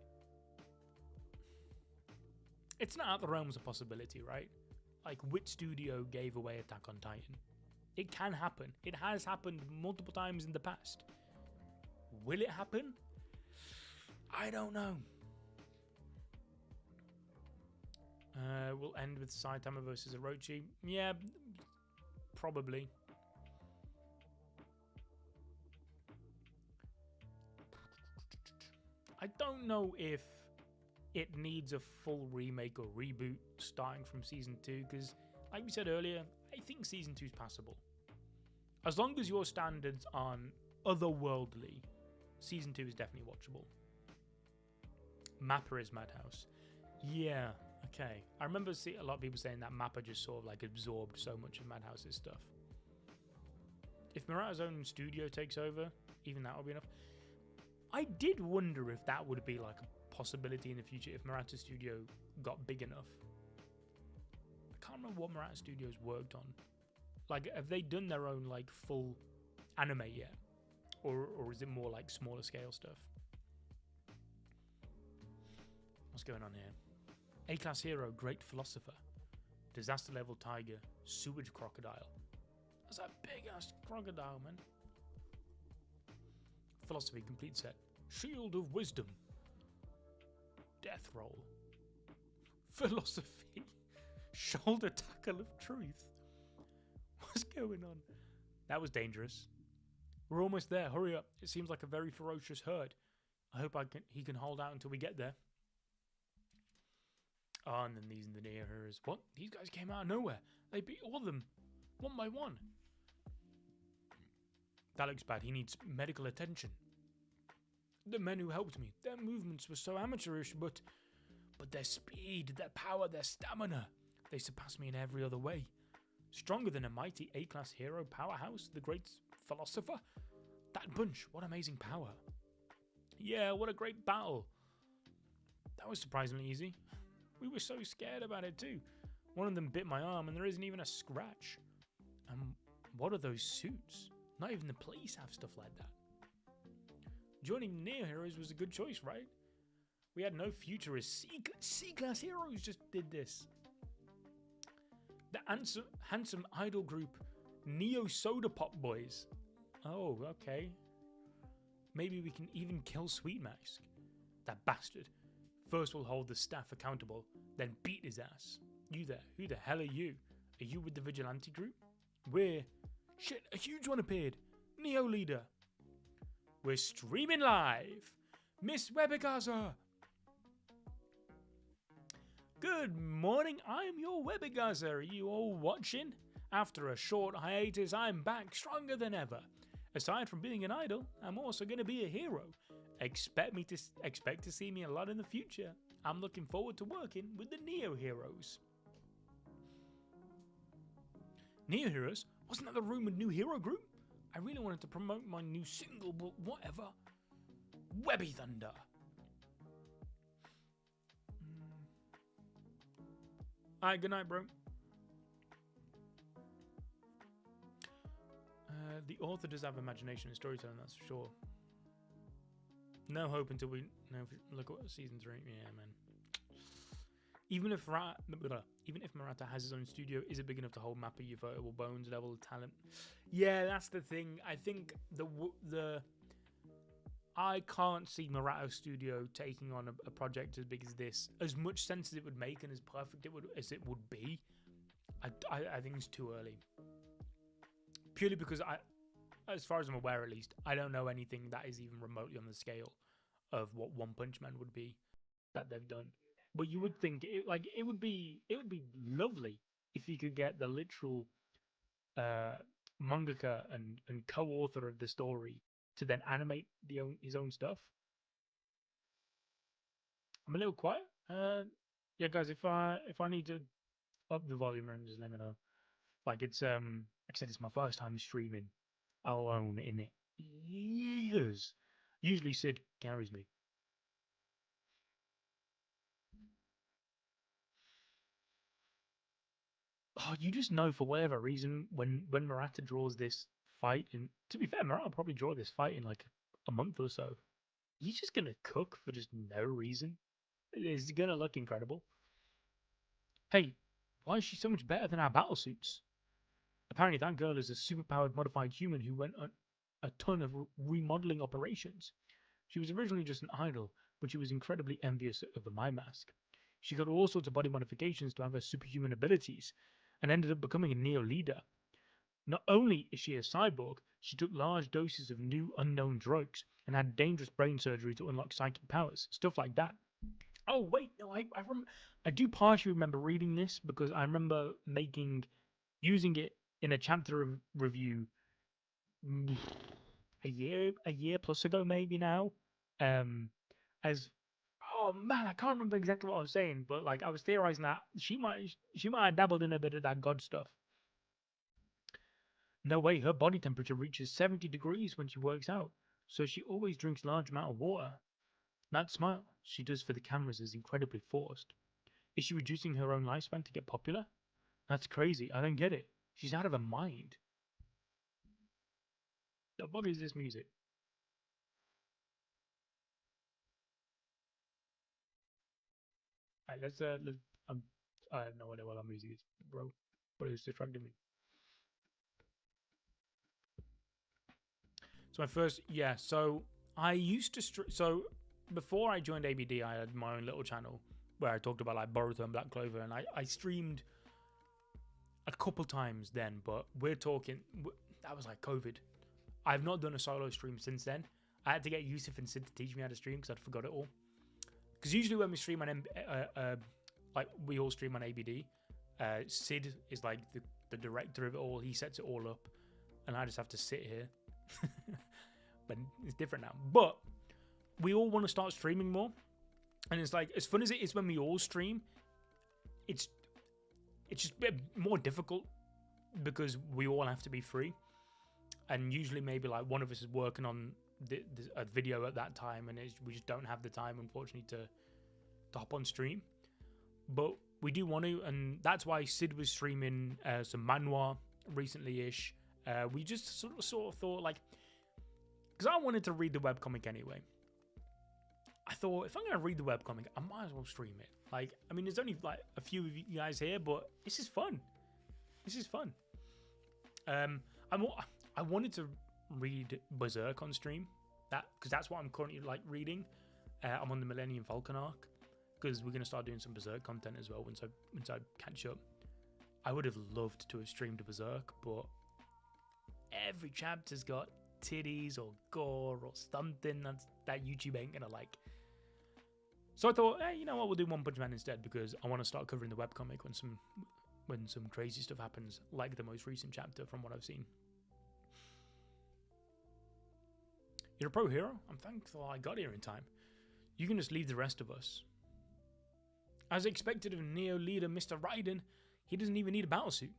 [SPEAKER 1] it's not out the realms of possibility, right? Like, which studio gave away Attack on Titan? It can happen. It has happened multiple times in the past. Will it happen? I don't know. We'll end with Saitama versus Orochi. Yeah, probably. I don't know if it needs a full remake or reboot starting from season 2, because, like we said earlier, I think season 2 is passable. As long as your standards aren't otherworldly, season 2 is definitely watchable. Mappa is Madhouse. Yeah, okay. I remember a lot of people saying that Mappa just sort of like absorbed so much of Madhouse's stuff. If Murata's own studio takes over, even that will be enough. I did wonder if that would be like a possibility in the future if Murata Studio got big enough. I can't remember what Murata Studios worked on. Like, have they done their own like full anime yet? Or is it more like smaller scale stuff? What's going on here? A-class hero, great philosopher. Disaster level tiger, sewage crocodile. That's a big ass crocodile, man. Philosophy complete set. Shield of wisdom. Death roll. Philosophy. Shoulder tackle of truth. What's going on? That was dangerous. We're almost there. Hurry up. It seems like a very ferocious herd. I hope he can hold out until we get there. Oh, and then these in the near heroes. What? These guys came out of nowhere. They beat all of them. One by one. That looks bad. He needs medical attention. The men who helped me, their movements were so amateurish, but their speed, their power, their stamina, they surpass me in every other way. Stronger than a mighty A-class hero powerhouse, the great philosopher. That bunch, what amazing power. Yeah, what a great battle. That was surprisingly easy. We were so scared about it too. One of them bit my arm and there isn't even a scratch. What are those suits? Not even the police have stuff like that. Joining Near Heroes was a good choice, right? We had no futurists. C-class heroes just did this. The handsome idol group Neo Soda Pop Boys. Oh, okay. Maybe we can even kill Sweet Mask. That bastard. First we'll hold the staff accountable, then beat his ass. You there, who the hell are you? Are you with the vigilante group? Shit, a huge one appeared. Neo leader. We're streaming live. Miss Webigaza. Good morning, I'm your Webigaza. Are you all watching? After a short hiatus, I'm back stronger than ever. Aside from being an idol, I'm also going to be a hero. Expect to see me a lot in the future. I'm looking forward to working with the Neo Heroes. Neo Heroes? Wasn't that the rumored new hero group? I really wanted to promote my new single, but whatever. Webby Thunder. Alright, good night, bro. The author does have imagination and storytelling, that's for sure. No hope until we look at season 3. Yeah, man. Even if Murata has his own studio, is it big enough to hold Mappa Ufotable Bones level of talent? Yeah, that's the thing. I think I can't see Murata Studio taking on a project as big as this. As much sense as it would make and as perfect as it would be, I think it's too early. Purely because as far as I'm aware at least, I don't know anything that is even remotely on the scale of what One Punch Man would be that they've done. But you would think it would be lovely if you could get the literal mangaka and co-author of the story to then animate his own stuff. I'm a little quiet. Yeah, guys, if I need to up the volume, just let me know. Like it's like I said, it's my first time streaming alone in it. Years. Usually Sid carries me. Oh, you just know for whatever reason when Murata draws this fight, and to be fair, Murata will probably draw this fight in like a month or so. He's just gonna cook for just no reason. It's gonna look incredible. Hey, why is she so much better than our battle suits? Apparently that girl is a superpowered modified human who went on a ton of remodeling operations. She was originally just an idol, but she was incredibly envious of my mask. She got all sorts of body modifications to have her superhuman abilities, and ended up becoming a Neo leader. Not only is she a cyborg, she took large doses of new unknown drugs and had dangerous brain surgery to unlock psychic powers, stuff like that. Oh wait, no, I do partially remember reading this because I remember using it in a chapter review a year plus ago maybe now. As oh man, I can't remember exactly what I was saying, but like I was theorizing that she might have dabbled in a bit of that god stuff. No way, her body temperature reaches 70 degrees when she works out, so she always drinks large amount of water. That smile she does for the cameras is incredibly forced. Is she reducing her own lifespan to get popular? That's crazy. I don't get it. She's out of her mind. The fuck is this music? Alright, I have no idea what that music is, bro, but it's distracting me. So my first, yeah. So I used to so before I joined ABD, I had my own little channel where I talked about like Boruto and Black Clover, and I streamed a couple times then. But we're talking that was like COVID. I've not done a solo stream since then. I had to get Yusuf and Sid to teach me how to stream because I'd forgot it all. Because usually when we stream on like we all stream on ABD, Sid is like the director of it all. He sets it all up, and I just have to sit here. But it's different now. But we all want to start streaming more, and it's like as fun as it is when we all stream, it's just a bit more difficult because we all have to be free, and usually maybe like one of us is working on a video at that time, and we just don't have the time, unfortunately, to hop on stream. But we do want to, and that's why Sid was streaming some manhwa recently-ish. We just sort of thought like, because I wanted to read the webcomic anyway. I thought, if I'm going to read the webcomic, I might as well stream it. Like, I mean, there's only like a few of you guys here, but this is fun. This is fun. I wanted to read Berserk on stream, because that's what I'm currently like reading. I'm on the Millennium Falcon arc, because we're going to start doing some Berserk content as well once I catch up. I would have loved to have streamed Berserk, but every chapter's got titties or gore or something that YouTube ain't gonna like. So I thought, hey, you know what, we'll do One Punch Man instead, because I want to start covering the webcomic when some crazy stuff happens, like the most recent chapter from what I've seen. You're a pro hero? I'm thankful I got here in time. You can just leave the rest of us. As expected of Neo leader Mr. Raiden, he doesn't even need a battlesuit.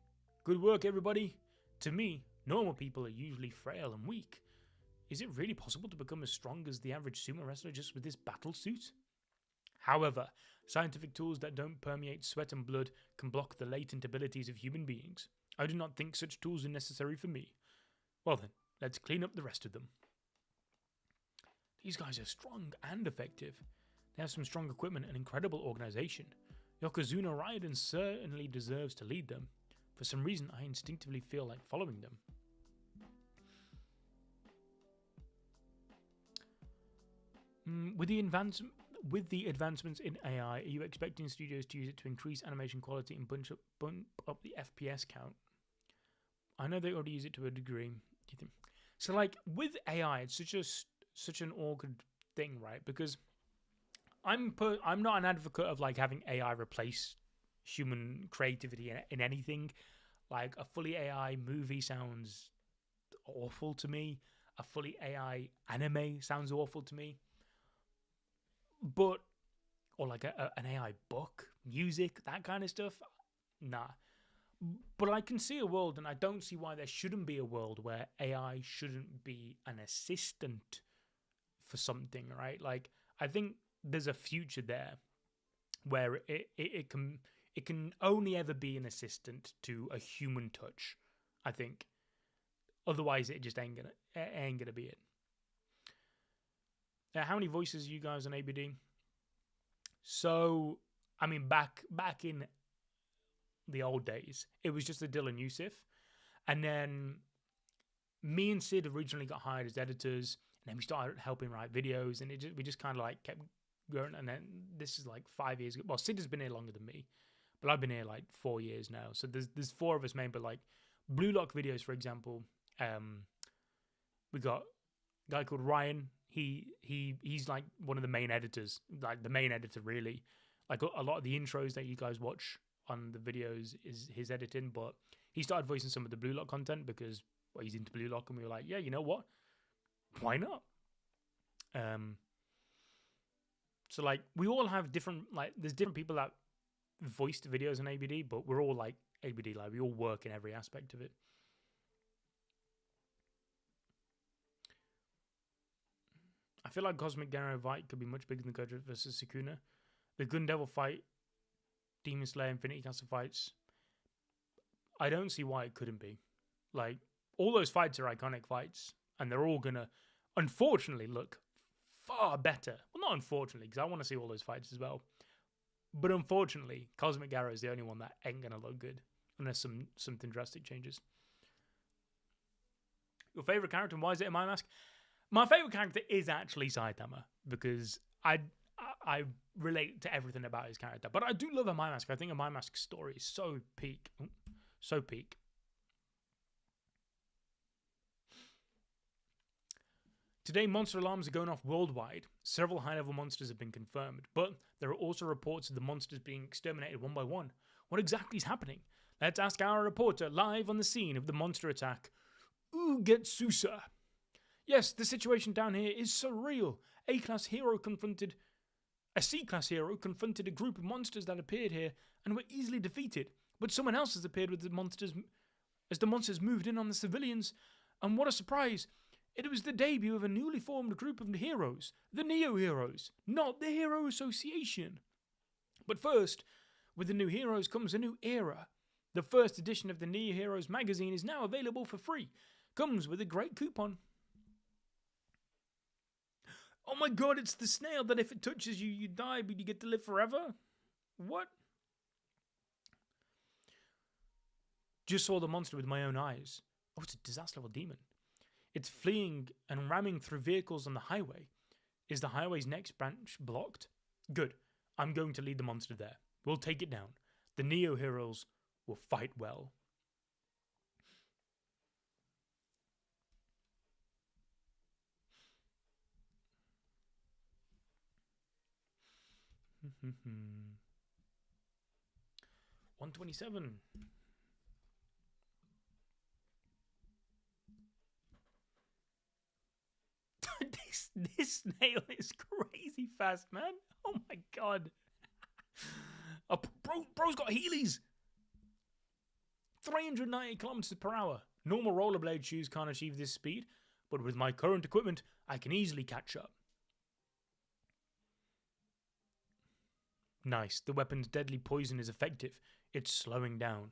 [SPEAKER 1] Good work, everybody. To me, normal people are usually frail and weak. Is it really possible to become as strong as the average sumo wrestler just with this battlesuit? However, scientific tools that don't permeate sweat and blood can block the latent abilities of human beings. I do not think such tools are necessary for me. Well then, let's clean up the rest of them. These guys are strong and effective. They have some strong equipment and incredible organization. Yokozuna Raiden certainly deserves to lead them. For some reason, I instinctively feel like following them. With the advancements in AI, are you expecting studios to use it to increase animation quality and bump up the FPS count? I know they already use it to a degree. Do you think? So, like with AI, it's such an awkward thing, right? Because I'm not an advocate of like having AI replace human creativity in anything. Like a fully AI movie sounds awful to me. A fully AI anime sounds awful to me. But, or like an AI book, music, that kind of stuff, nah. But I can see a world, and I don't see why there shouldn't be a world where AI shouldn't be an assistant for something, right? Like, I think there's a future there where it can only ever be an assistant to a human touch, I think. Otherwise, it just ain't gonna be it. How many voices are you guys on ABD? So, I mean, back in the old days, it was just a Dylan Yusuf. And then me and Sid originally got hired as editors, and then we started helping write videos, and we just kind of like kept going. And then this is like 5 years ago. Well, Sid has been here longer than me, but I've been here like 4 years now. So there's four of us main, but like Blue Lock Videos, for example, we got a guy called Ryan. He's like one of the main editors, like the main editor really. Like a lot of the intros that you guys watch on the videos is his editing, but he started voicing some of the Blue Lock content because he's into Blue Lock, and we were like, yeah, you know what? Why not? So like we all have different, like there's different people that voiced videos on ABD, but we're all like ABD, like we all work in every aspect of it. I feel like Cosmic Garo fight could be much bigger than Gojo versus Sukuna. The Gun Devil fight, Demon Slayer, Infinity Castle fights, I don't see why it couldn't be. Like, all those fights are iconic fights, and they're all gonna, unfortunately, look far better. Well, not unfortunately, because I want to see all those fights as well. But unfortunately, Cosmic Garo is the only one that ain't gonna look good, unless something drastic changes. Your favorite character, and why is it in My Mask? My favorite character is actually Saitama, because I relate to everything about his character. But I do love a My Mask. I think a My Mask story is so peak. So peak. Today, monster alarms are going off worldwide. Several high-level monsters have been confirmed, but there are also reports of the monsters being exterminated one by one. What exactly is happening? Let's ask our reporter live on the scene of the monster attack, Ugetsusa. Yes, the situation down here is surreal. A C-class hero confronted a group of monsters that appeared here and were easily defeated. But someone else has appeared with the monsters as the monsters moved in on the civilians. And what a surprise! It was the debut of a newly formed group of heroes, the Neo Heroes, not the Hero Association. But first, with the new heroes comes a new era. The first edition of the Neo Heroes magazine is now available for free. Comes with a great coupon. Oh my god, it's the snail that if it touches you, you die, but you get to live forever? What? Just saw the monster with my own eyes. Oh, it's a disaster level demon. It's fleeing and ramming through vehicles on the highway. Is the highway's next branch blocked? Good. I'm going to lead the monster there. We'll take it down. The Neo heroes will fight well. $127. this snail is crazy fast, man. Oh my god. Bro's got Heelys. 390 kilometers per hour. Normal rollerblade shoes can't achieve this speed, but with my current equipment, I can easily catch up. Nice. The weapon's deadly poison is effective. It's slowing down.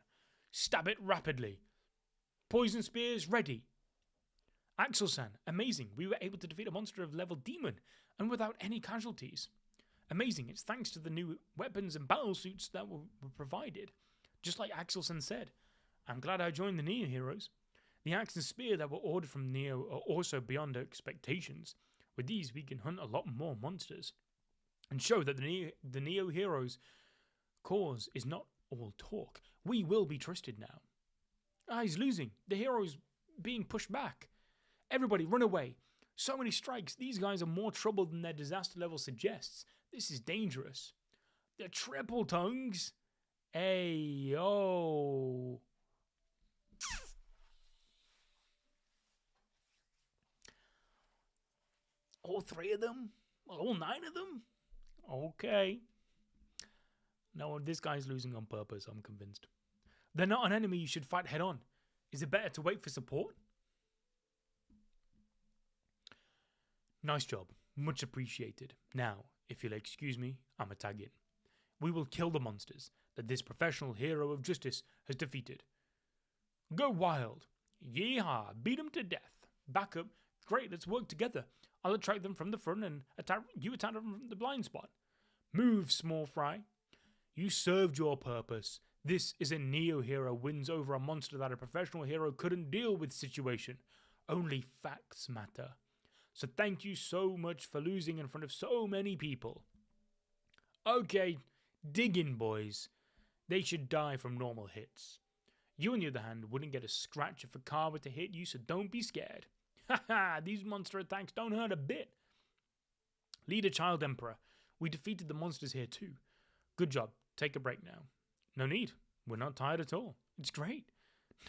[SPEAKER 1] Stab it rapidly. Poison spears ready. Axel-san, amazing. We were able to defeat a monster of level demon and without any casualties. Amazing. It's thanks to the new weapons and battle suits that were provided. Just like Axel-san said. I'm glad I joined the Neo heroes. The axe and spear that were ordered from Neo are also beyond expectations. With these, we can hunt a lot more monsters and show that the Neo heroes' cause is not all talk. We will be trusted now. Ah, he's losing. The hero's being pushed back. Everybody, run away. So many strikes. These guys are more trouble than their disaster level suggests. This is dangerous. The triple tongues. Hey, yo. All three of them? All 9 of them? Okay. No, this guy's losing on purpose, I'm convinced. They're not an enemy you should fight head on. Is it better to wait for support? Nice job. Much appreciated. Now, if you'll excuse me, I'm a tag in. We will kill the monsters that this professional hero of justice has defeated. Go wild. Yeehaw. Beat them to death. Back up. Great, let's work together. I'll attract them from the front and you attack them from the blind spot. Move, small fry. You served your purpose. This is a Neo hero wins over a monster that a professional hero couldn't deal with situation. Only facts matter. So thank you so much for losing in front of so many people. Okay, dig in, boys. They should die from normal hits. You, on the other hand, wouldn't get a scratch if a car were to hit you, so don't be scared. Haha, these monster attacks don't hurt a bit. Leader Child Emperor, we defeated the monsters here too. Good job, take a break now. No need, we're not tired at all. It's great.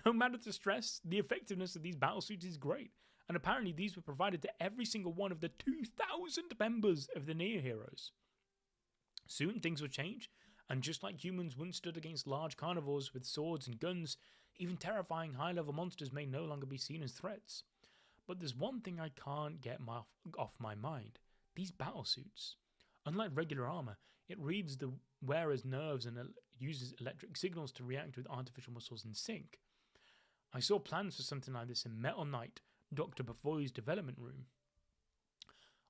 [SPEAKER 1] No matter the stress, the effectiveness of these battle suits is great. And apparently these were provided to every single one of the 2,000 members of the Neo Heroes. Soon things will change, and just like humans once stood against large carnivores with swords and guns, even terrifying high-level monsters may no longer be seen as threats. But there's one thing I can't get off my mind. These battle suits. Unlike regular armor, it reads the wearer's nerves and uses electric signals to react with artificial muscles in sync. I saw plans for something like this in Metal Knight, Dr. Bufoy's development room.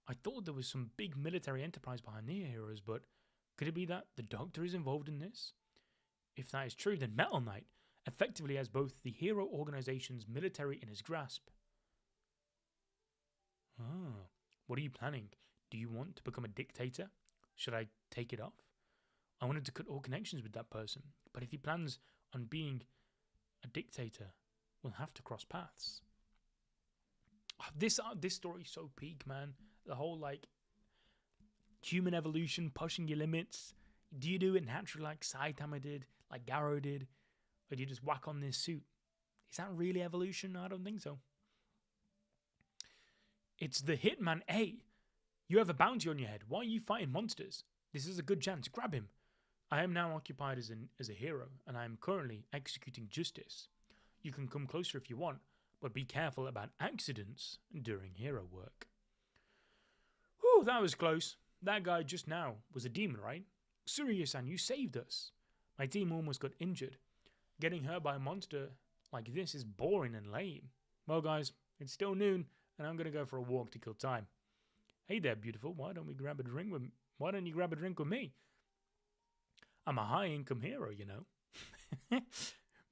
[SPEAKER 1] I thought there was some big military enterprise behind the heroes, but could it be that the Doctor is involved in this? If that is true, then Metal Knight effectively has both the hero organization's military in his grasp. Ah, what are you planning? Do you want to become a dictator? Should I take it off? I wanted to cut all connections with that person, but if he plans on being a dictator, we'll have to cross paths. This story's so peak, man. The whole, like, human evolution, pushing your limits. Do you do it naturally like Saitama did, like Garo did? Or do you just whack on this suit? Is that really evolution? I don't think so. It's the Hitman. Hey, you have a bounty on your head. Why are you fighting monsters? This is a good chance. Grab him. I am now occupied as a hero, and I am currently executing justice. You can come closer if you want, but be careful about accidents during hero work. Whew, that was close. That guy just now was a demon, right? Surya-san, you saved us. My team almost got injured. Getting hurt by a monster like this is boring and lame. Well, guys, it's still noon, and I'm going to go for a walk to kill time. Hey there, beautiful. Why don't you grab a drink with me? I'm a high-income hero, you know.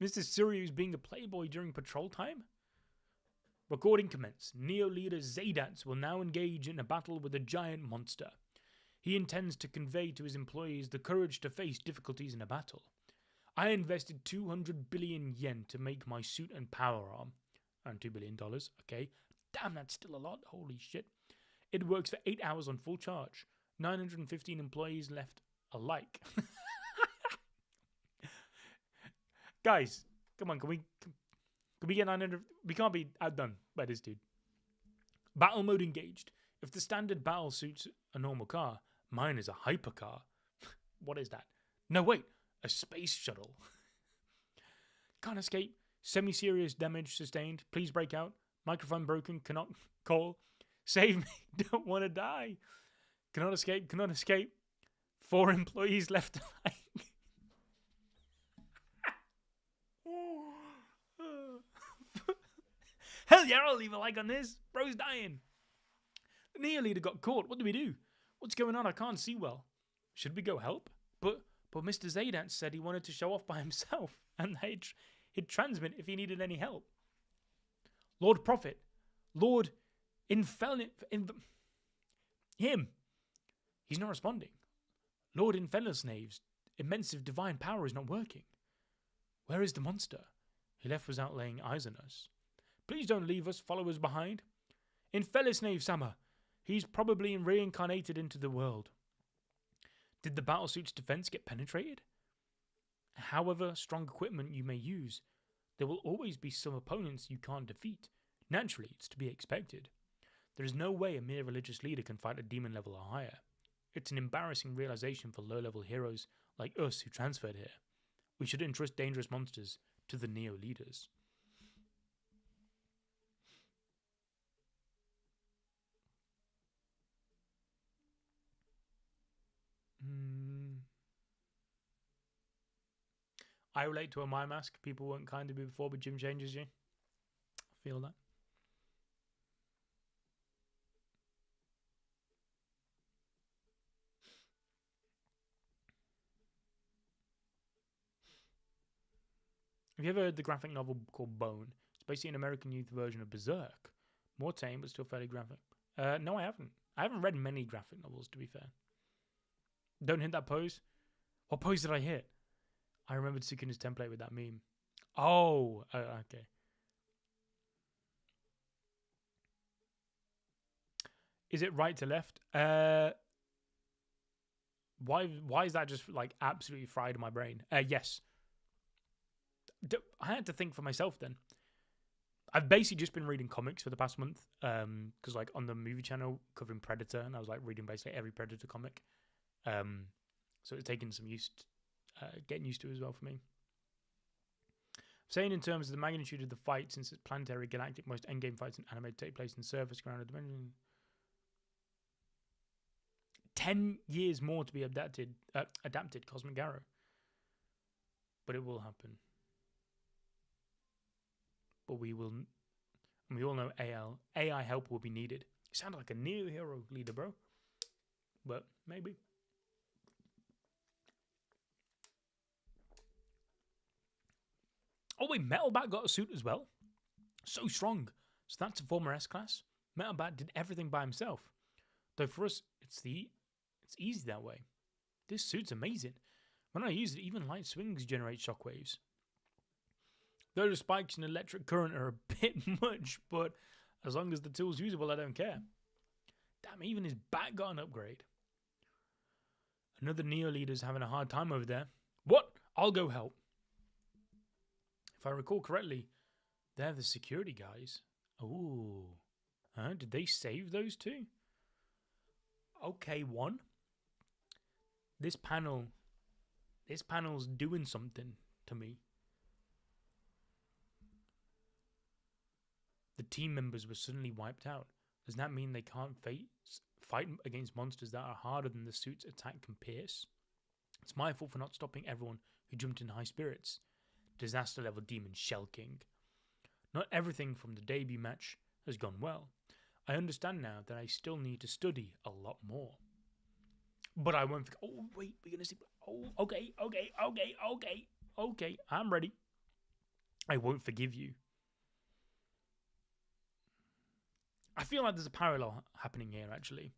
[SPEAKER 1] Mr. Suryu's being a playboy during patrol time? Recording commenced. Neo leader Zaydats will now engage in a battle with a giant monster. He intends to convey to his employees the courage to face difficulties in a battle. I invested 200 billion yen to make my suit and power arm. Around $2 billion, okay. Damn, that's still a lot. Holy shit. It works for 8 hours on full charge. 915 employees left alike. Guys, come on, can we get 900? We can't be outdone by this dude. Battle mode engaged. If the standard battle suits a normal car, mine is a hypercar. What is that? No, wait, a space shuttle. Can't escape. Semi-serious damage sustained. Please break out. Microphone broken. Cannot call. Save me. Don't want to die. Cannot escape. Cannot escape. 4 employees left alive. Hell yeah, I'll leave a like on this. Bro's dying. The Neo leader got caught. What do we do? What's going on? I can't see well. Should we go help? But Mr. Zaydance said he wanted to show off by himself and he'd transmit if he needed any help. Lord Prophet. Lord him. He's not responding. Lord Infellesnave's immense divine power is not working. Where is the monster? He left without laying eyes on us. Please don't leave us, followers behind. Infellesnave-sama. He's probably reincarnated into the world. Did the battlesuit's defense get penetrated? However strong equipment you may use, there will always be some opponents you can't defeat. Naturally, it's to be expected. There is no way a mere religious leader can fight a demon level or higher. It's an embarrassing realization for low-level heroes like us who transferred here. We should entrust dangerous monsters to the Neo leaders. I relate to a my mask. People weren't kind to me before, but gym changes you. I feel that. Have you ever heard the graphic novel called Bone? It's basically an American youth version of Berserk. More tame, but still fairly graphic. No, I haven't. I haven't read many graphic novels, to be fair. Don't hit that pose. What pose did I hit? I remembered Sukuna's template with that meme. Oh, okay. Is it right to left? Why is that just like absolutely fried in my brain? Yes. I had to think for myself then. I've basically just been reading comics for the past month. Because like on the movie channel covering Predator, and I was like reading basically every Predator comic. So it's taken some getting used to as well for me. Saying in terms of the magnitude of the fight, since it's planetary, galactic, most endgame fights in anime take place in surface, ground, and dimension. 10 years more to be adapted, Cosmic Arrow. But it will happen. But we all know AI help will be needed. You sound like a new hero leader, bro. But maybe. Oh wait, Metalbat got a suit as well. So strong. So that's a former S-class. Metalbat did everything by himself. Though for us, it's easy that way. This suit's amazing. When I use it, even light swings generate shockwaves. Though the spikes in electric current are a bit much, but as long as the tool's usable, I don't care. Damn, even his bat got an upgrade. Another Neo leader's having a hard time over there. What? I'll go help. If I recall correctly, they're the security guys. Ooh. Huh? Did they save those two? Okay, one. This panel's doing something to me. The team members were suddenly wiped out. Does that mean they can't fight against monsters that are harder than the suit's attack can pierce? It's my fault for not stopping everyone who jumped in high spirits. Disaster level demon Shell King. Not everything from the debut match has gone well. I understand now that I still need to study a lot more. But I won't. Oh wait, we're gonna see. Oh, okay. I'm ready. I won't forgive you. I feel like there's a parallel happening here. Actually,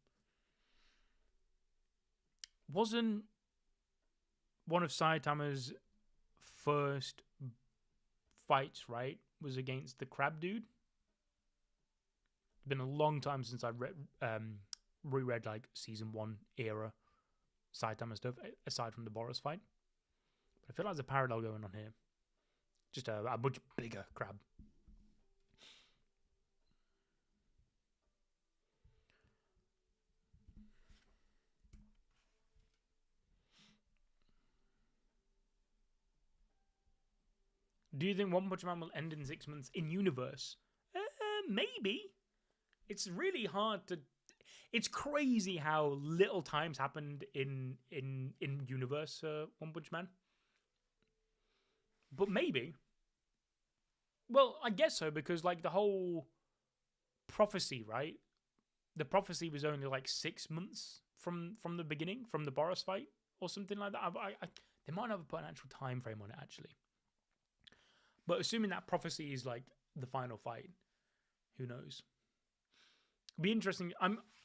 [SPEAKER 1] wasn't one of Saitama's first fights, right, was against the crab dude? It's been a long time since I reread like season 1 era Saitama stuff, aside from the Boros fight. But I feel like there's a parallel going on here. Just a much bigger crab. Do you think One Punch Man will end in 6 months in universe? Maybe. It's really hard to. It's crazy how little times happened in universe One Punch Man. But maybe. Well, I guess so, because like the whole prophecy, right? The prophecy was only like 6 months from the beginning, from the Boros fight or something like that. They might not have put an actual time frame on it actually. But assuming that prophecy is like the final fight, who knows? It'd be interesting.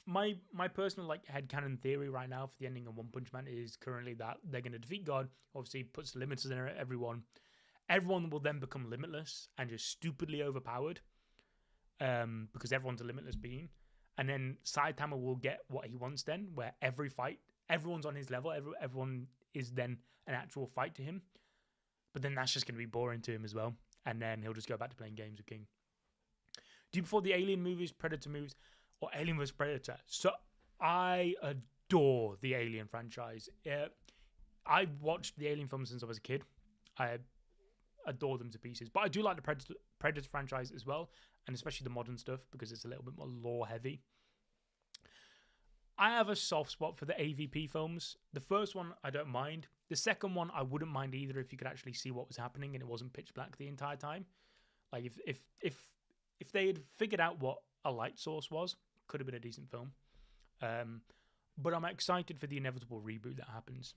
[SPEAKER 1] My personal like headcanon theory right now for the ending of One Punch Man is currently that they're going to defeat God. Obviously, puts limiters in everyone. Everyone will then become limitless and just stupidly overpowered, because everyone's a limitless being. And then Saitama will get what he wants then, where every fight, everyone's on his level. Everyone is then an actual fight to him. But then that's just going to be boring to him as well. And then he'll just go back to playing games with King. Do you prefer the Alien movies, Predator movies, or Alien vs. Predator? So I adore the Alien franchise. I watched the Alien films since I was a kid. I adore them to pieces. But I do like the Predator franchise as well, and especially the modern stuff because it's a little bit more lore heavy. I have a soft spot for the AVP films. The first one I don't mind. The second one I wouldn't mind either if you could actually see what was happening and it wasn't pitch black the entire time. Like if they had figured out what a light source was, could have been a decent film. But I'm excited for the inevitable reboot that happens.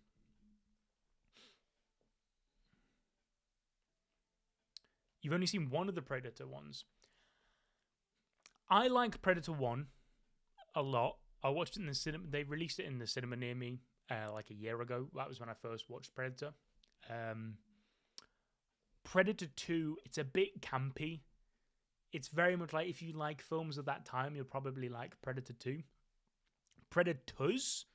[SPEAKER 1] You've only seen one of the Predator ones. I like Predator 1 a lot. I watched it in the cinema. They released it in the cinema near me like a year ago. That was when I first watched Predator. Predator 2, it's a bit campy. It's very much like if you like films of that time, you'll probably like Predator 2. Predators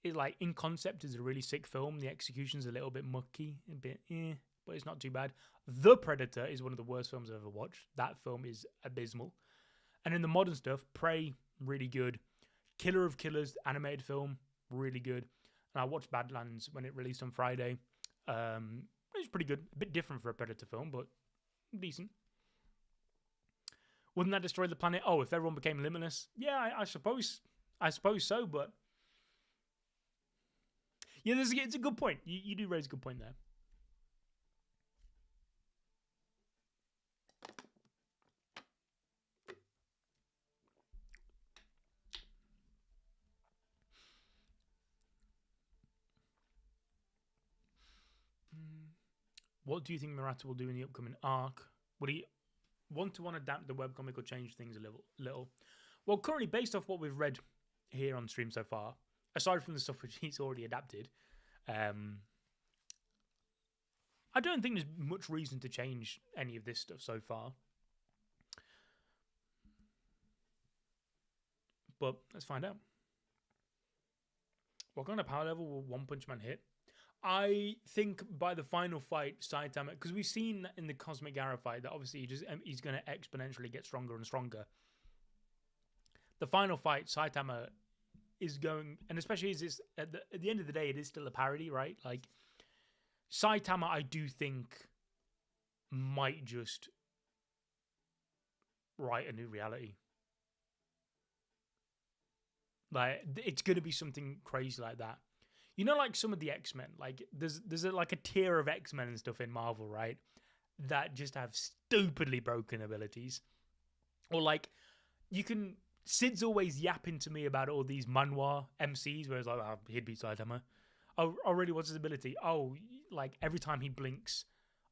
[SPEAKER 1] is like in concept is a really sick film. The execution's a little bit mucky, a bit but it's not too bad. The Predator is one of the worst films I've ever watched. That film is abysmal. And in the modern stuff, Prey, really good. Killer of Killers, animated film, really good. And I watched Badlands when it released on Friday. It was pretty good. A bit different for a Predator film, but decent. Wouldn't that destroy the planet? Oh, if everyone became limitless? Yeah, I suppose so, but yeah, it's a good point. You do raise a good point there. What do you think Murata will do in the upcoming arc? Would he want to adapt the webcomic or change things a little? Well, currently, based off what we've read here on stream so far, aside from the stuff which he's already adapted, I don't think there's much reason to change any of this stuff so far. But let's find out. What kind of power level will One Punch Man hit? I think by the final fight, Saitama, because we've seen in the Cosmic Gara fight that obviously he's going to exponentially get stronger and stronger. The final fight, Saitama is going, and especially at the end of the day, it is still a parody, right? Like Saitama, I do think might just write a new reality. Like it's going to be something crazy like that. You know, like some of the X-Men, like there's like a tier of X-Men and stuff in Marvel, right? That just have stupidly broken abilities, or like you can. Sid's always yapping to me about all these manhwa MCs, where it's like, oh, he'd be Saitama. Oh, really? What's his ability? Oh, like every time he blinks,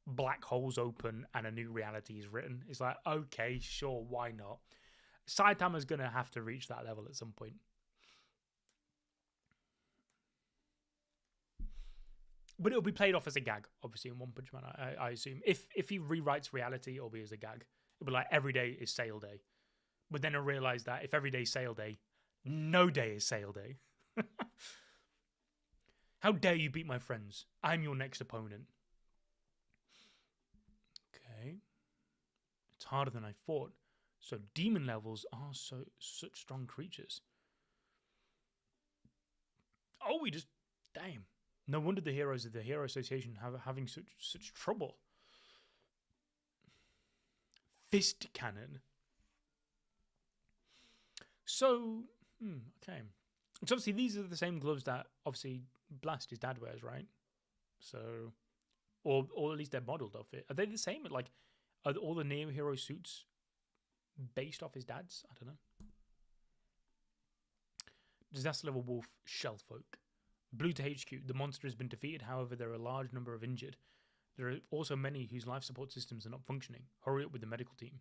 [SPEAKER 1] black holes open and a new reality is written. It's like, okay, sure, why not? Saitama's gonna have to reach that level at some point. But it'll be played off as a gag, obviously, in One Punch Man, I assume. If he rewrites reality, it'll be as a gag. It'll be like, every day is sale day. But then I realised that if every day is sale day, no day is sale day. How dare you beat my friends? I'm your next opponent. Okay. It's harder than I thought. So demon levels are such strong creatures. Oh, we just... Damn. No wonder the heroes of the Hero Association having such trouble. Fist cannon. So, okay. So obviously these are the same gloves that obviously Blast, his dad, wears, right? So, or at least they're modelled off it. Are they the same? Like, are all the Neo Hero suits based off his dad's? I don't know. Disaster level wolf, Shellfolk. Blue to HQ. The monster has been defeated, however, there are a large number of injured. There are also many whose life support systems are not functioning. Hurry up with the medical team.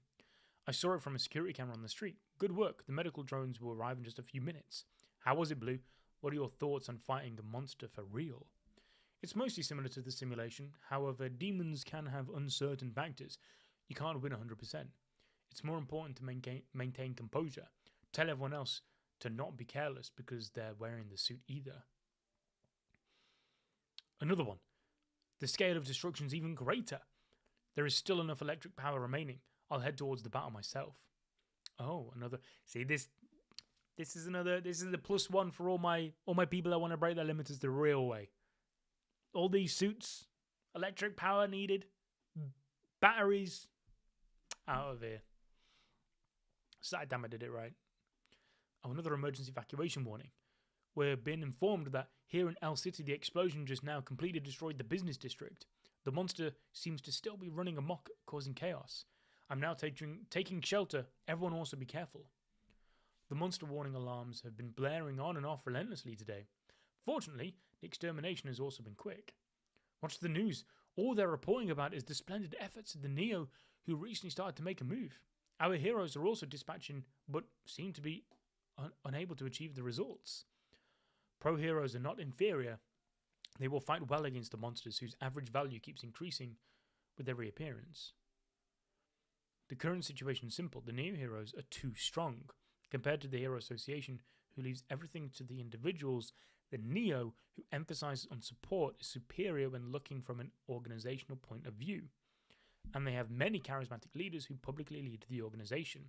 [SPEAKER 1] I saw it from a security camera on the street. Good work. The medical drones will arrive in just a few minutes. How was it, Blue? What are your thoughts on fighting a monster for real? It's mostly similar to the simulation. However, demons can have uncertain factors. You can't win 100%. It's more important to maintain composure. Tell everyone else to not be careless because they're wearing the suit either. Another one. The scale of destruction is even greater. There is still enough electric power remaining. I'll head towards the battle myself. Oh, another. See, this is another. This is the +1 for all my people that want to break their limiters the real way. All these suits, electric power needed, batteries, out of here. Saitama did it right. Oh, another emergency evacuation warning. We're being informed that here in El City, the explosion just now completely destroyed the business district. The monster seems to still be running amok, causing chaos. I'm now taking shelter. Everyone also be careful. The monster warning alarms have been blaring on and off relentlessly today. Fortunately, the extermination has also been quick. What's the news? All they're reporting about is the splendid efforts of the Neo, who recently started to make a move. Our heroes are also dispatching, but seem to be unable to achieve the results. Pro heroes are not inferior. They will fight well against the monsters whose average value keeps increasing with every appearance. The current situation is simple. The Neo heroes are too strong. Compared to the Hero Association, who leaves everything to the individuals, the Neo, who emphasizes on support, is superior when looking from an organizational point of view. And they have many charismatic leaders who publicly lead the organization.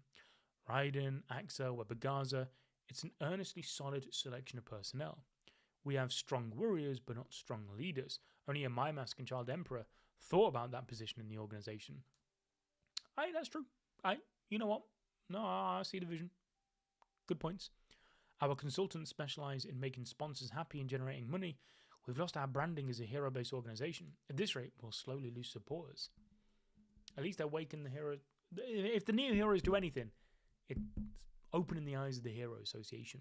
[SPEAKER 1] Raiden, Axa, Webagaza. It's an earnestly solid selection of personnel. We have strong warriors, but not strong leaders. Only a My Mask and Child Emperor thought about that position in the organization. That's true. You know what? No, I see the vision. Good points. Our consultants specialize in making sponsors happy and generating money. We've lost our branding as a hero-based organization. At this rate, we'll slowly lose supporters. At least awaken the hero. If the Neo heroes do anything, it's opening the eyes of the Hero Association.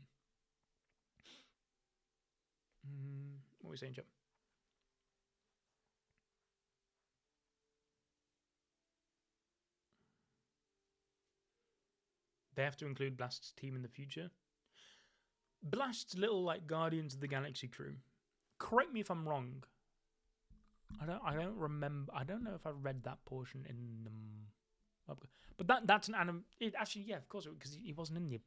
[SPEAKER 1] What are we saying, Jim? They have to include Blast's team in the future. Blast's little like Guardians of the Galaxy crew. Correct me if I'm wrong. I don't remember. I don't know if I read that portion in the. But that's an anime. Actually, yeah, of course, because he wasn't in the.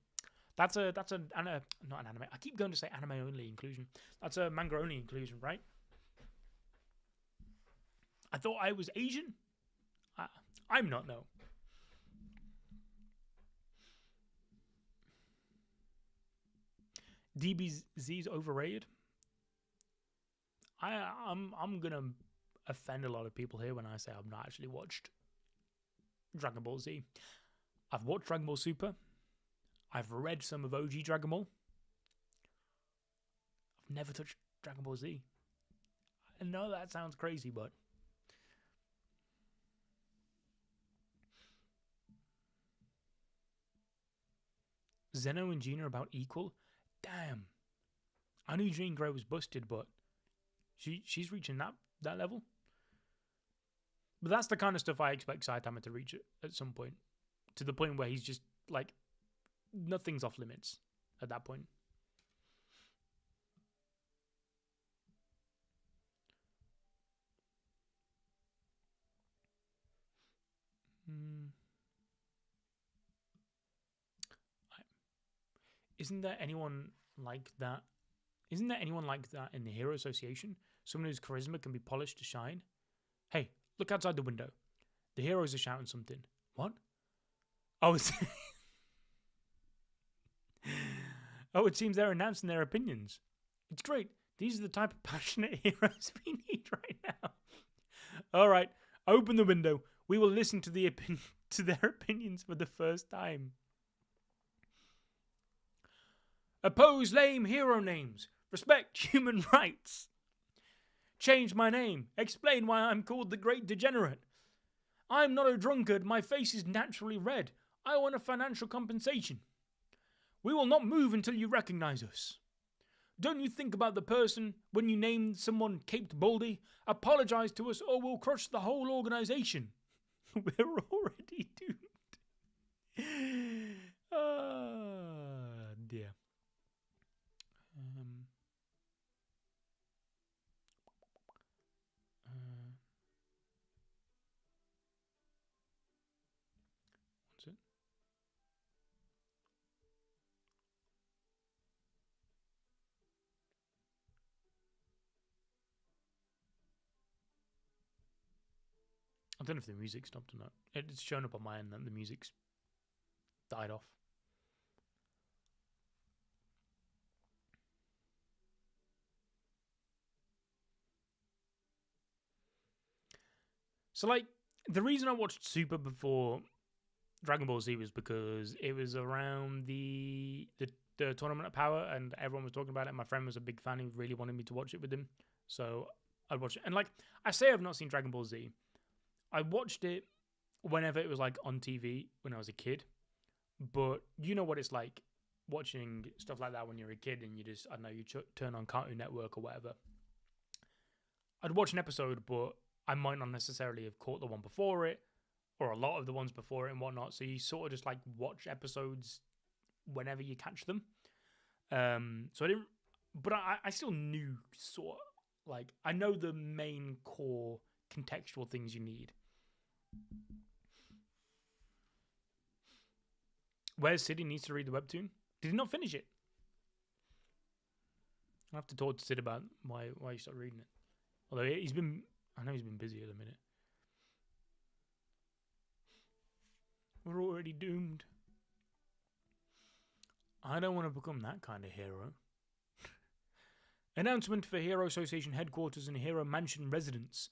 [SPEAKER 1] That's not an anime. I keep going to say anime only inclusion. That's a manga only inclusion, right? I thought I was Asian. I'm not. No. DBZ's overrated. I'm gonna offend a lot of people here when I say I've not actually watched Dragon Ball Z. I've watched Dragon Ball Super. I've read some of OG Dragon Ball. I've never touched Dragon Ball Z. I know that sounds crazy, but Zeno and Gina are about equal? Damn. I knew Jean Grey was busted, but she's reaching that level. But that's the kind of stuff I expect Saitama to reach at some point. To the point where he's just, like, nothing's off limits at that point. Isn't there anyone like that? Isn't there anyone like that in the Hero Association? Someone whose charisma can be polished to shine? Hey, look outside the window. The heroes are shouting something. What? Oh, oh, it seems they're announcing their opinions. It's great. These are the type of passionate heroes we need right now. All right, open the window. We will listen to their opinions for the first time. Oppose lame hero names. Respect human rights. Change my name. Explain why I'm called the Great Degenerate. I'm not a drunkard. My face is naturally red. I want a financial compensation. We will not move until you recognize us. Don't you think about the person when you name someone Caped Baldy? Apologize to us or we'll crush the whole organization. We're already doomed. Ah, dear. What's it? I don't know if the music stopped or not. It's shown up on my end that the music's died off. So, like, the reason I watched Super before Dragon Ball Z was because it was around the Tournament of Power and everyone was talking about it. My friend was a big fan. He really wanted me to watch it with him. So I'd watch it. And, like, I say I've not seen Dragon Ball Z. I watched it whenever it was, like, on TV when I was a kid. But you know what it's like watching stuff like that when you're a kid and you just, I don't know, you turn on Cartoon Network or whatever. I'd watch an episode, but I might not necessarily have caught the one before it or a lot of the ones before it and whatnot. So you sort of just like watch episodes whenever you catch them. So I didn't, but I still knew sort of, like, I know the main core contextual things you need. Where's Sid? Needs to read the webtoon. Did he not finish it? I'll have to talk to Sid about why he started reading it. Although I know he's been busy at the minute. We're already doomed. I don't want to become that kind of hero. Announcement for Hero Association headquarters and Hero Mansion residents.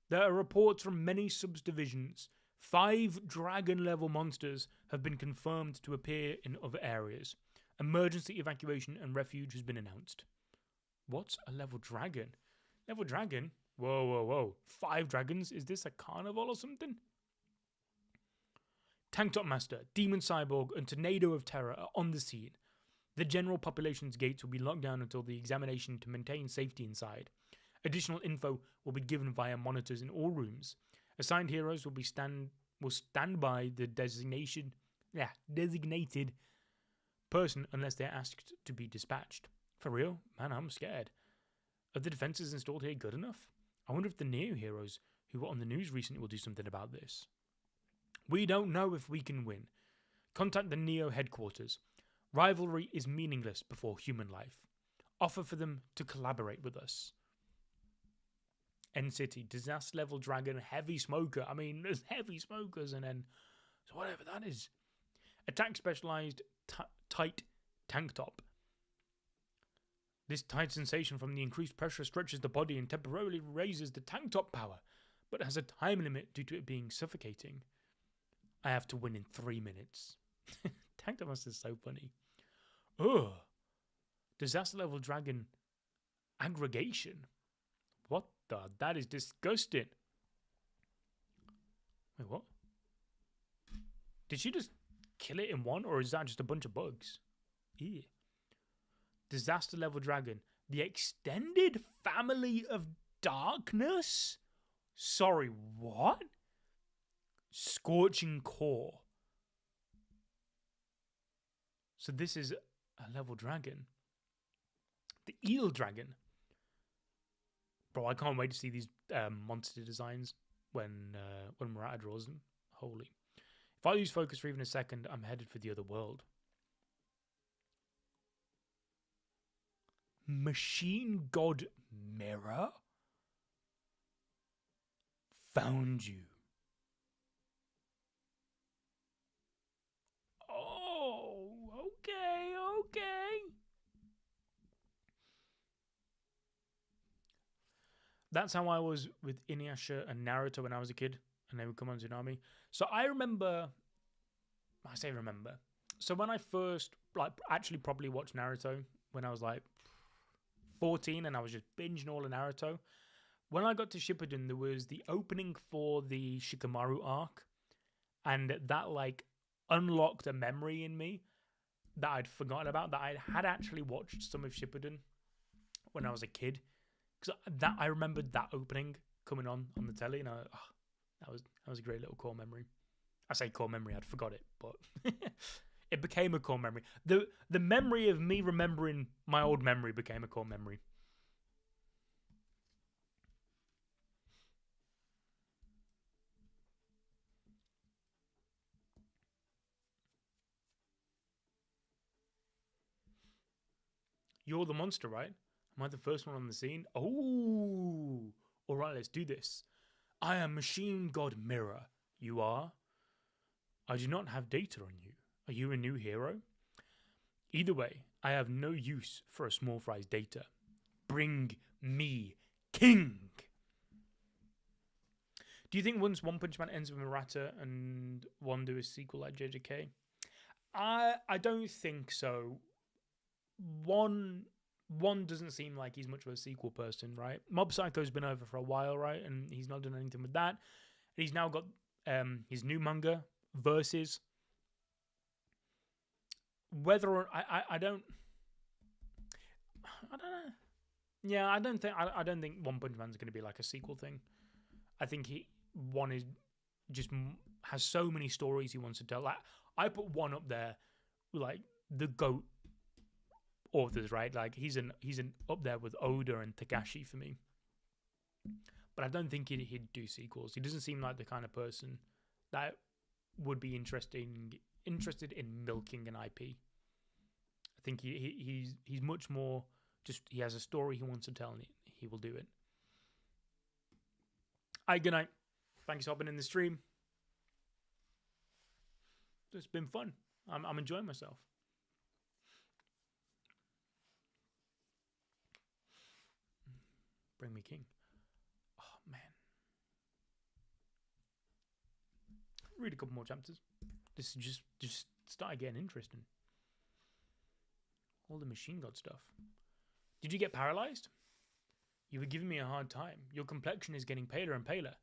[SPEAKER 1] There are reports from many subdivisions. 5 dragon-level monsters have been confirmed to appear in other areas. Emergency evacuation and refuge has been announced. What's a level dragon? Level dragon? Whoa, whoa, whoa. 5 dragons? Is this a carnival or something? Tank Top Master, Demon Cyborg, and Tornado of Terror are on the scene. The general population's gates will be locked down until the examination to maintain safety inside. Additional info will be given via monitors in all rooms. Assigned heroes will stand by the designated person unless they're asked to be dispatched. For real? Man, I'm scared. Are the defenses installed here good enough? I wonder if the Neo heroes who were on the news recently will do something about this. We don't know if we can win. Contact the Neo headquarters. Rivalry is meaningless before human life. Offer for them to collaborate with us. End City, Disaster Level Dragon, Heavy Smoker. I mean, there's Heavy Smokers and then... So whatever that is. Attack Specialized Tight Tank Top. This tight sensation from the increased pressure stretches the body and temporarily raises the tank top power, but has a time limit due to it being suffocating. I have to win in 3 minutes. Tank top master is so funny. Ugh. Disaster Level Dragon Aggregation. What the? That is disgusting. Wait, what? Did she just kill it in one, or is that just a bunch of bugs? Yeah. Disaster level dragon. The extended family of darkness? Sorry, what? Scorching core. So this is a level dragon. The eel dragon. Bro, I can't wait to see these monster designs when Murata draws them. Holy. If I lose focus for even a second, I'm headed for the other world. Machine God Mirror? Found you. Oh, okay. That's how I was with Inuyasha and Naruto when I was a kid, and they would come on Tsunami. So I remember, I say remember. So when I first actually probably watched Naruto when I was 14, and I was just binging all of Naruto. When I got to Shippuden, there was the opening for the Shikamaru arc, and that unlocked a memory in me that I'd forgotten about, that I had actually watched some of Shippuden when I was a kid, because I remembered that opening coming on the telly, and that was a great little core memory. I say core memory, I'd forgot it, but it became a core memory. The memory of me remembering my old memory became a core memory. You're the monster, right? Am I the first one on the scene? Oh, all right, let's do this. I am Machine God Mirror. You are? I do not have data on you. Are you a new hero? Either way, I have no use for a small fry's data. Bring me king. Do you think once One Punch Man ends with Murata and one do a sequel like JJK? I don't think so. One doesn't seem like he's much of a sequel person, right? Mob Psycho's been over for a while, right? And he's not done anything with that. And he's now got his new manga, Versus. Whether or I don't know. Yeah, I don't think One Punch Man's going to be like a sequel thing. I think one is just has so many stories he wants to tell. Like, I put one up there, like the GOAT authors, right? Like he's an up there with Oda and Takashi for me. But I don't think he'd do sequels. He doesn't seem like the kind of person that would be interested in milking an IP. I think he's much more just, he has a story he wants to tell and he will do it. All right, good night. Thanks for hopping in the stream. It's been fun. I'm enjoying myself. Bring me king. Oh man. Read a couple more chapters. This is just started getting interesting. All the machine god stuff. Did you get paralyzed? You were giving me a hard time. Your complexion is getting paler and paler.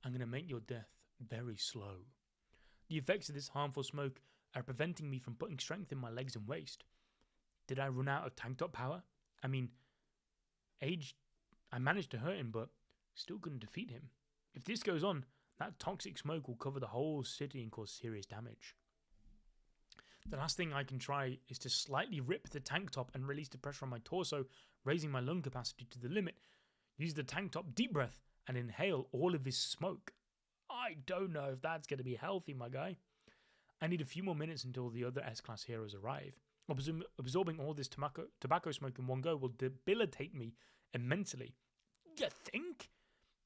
[SPEAKER 1] I'm going to make your death very slow. The effects of this harmful smoke are preventing me from putting strength in my legs and waist. Did I run out of tank top power? I mean, I managed to hurt him, but still couldn't defeat him. If this goes on, that toxic smoke will cover the whole city and cause serious damage. The last thing I can try is to slightly rip the tank top and release the pressure on my torso, raising my lung capacity to the limit. Use the tank top deep breath and inhale all of his smoke. I don't know if that's going to be healthy, my guy. I need a few more minutes until the other S-Class heroes arrive. Absorbing all this tobacco smoke in one go will debilitate me immensely. You think?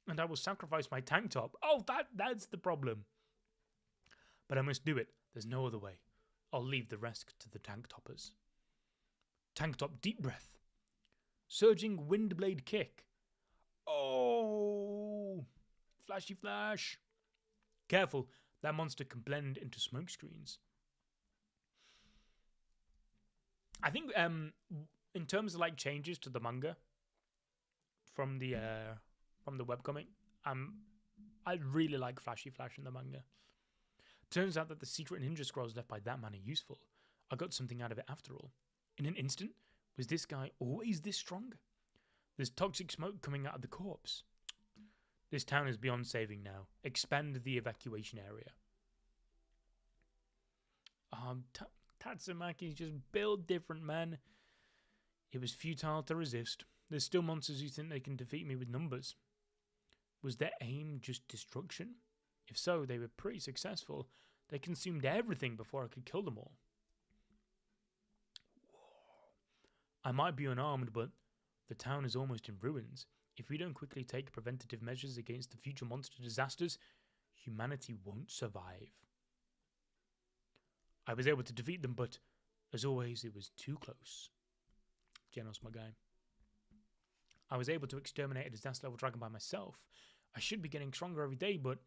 [SPEAKER 1] And I will sacrifice my tank top. Oh, that's the problem. But I must do it. There's no other way. I'll leave the rest to the tank toppers. Tank top deep breath. Surging windblade kick. Oh! Flashy flash. Careful, that monster can blend into smoke screens. I think in terms of like changes to the manga from the webcomic, I really like Flashy Flash in the manga. Turns out that the secret ninja scrolls left by that man are useful. I got something out of it after all. In an instant, was this guy always this strong? There's toxic smoke coming out of the corpse. This town is beyond saving now. Expand the evacuation area. Tatsumaki's just built different, man. It was futile to resist. There's still monsters who think they can defeat me with numbers. Was their aim just destruction? If so, they were pretty successful. They consumed everything before I could kill them all. I might be unarmed, but the town is almost in ruins. If we don't quickly take preventative measures against the future monster disasters, humanity won't survive. I was able to defeat them, but as always, it was too close. Genos, my guy. I was able to exterminate a disaster level dragon by myself. I should be getting stronger every day, but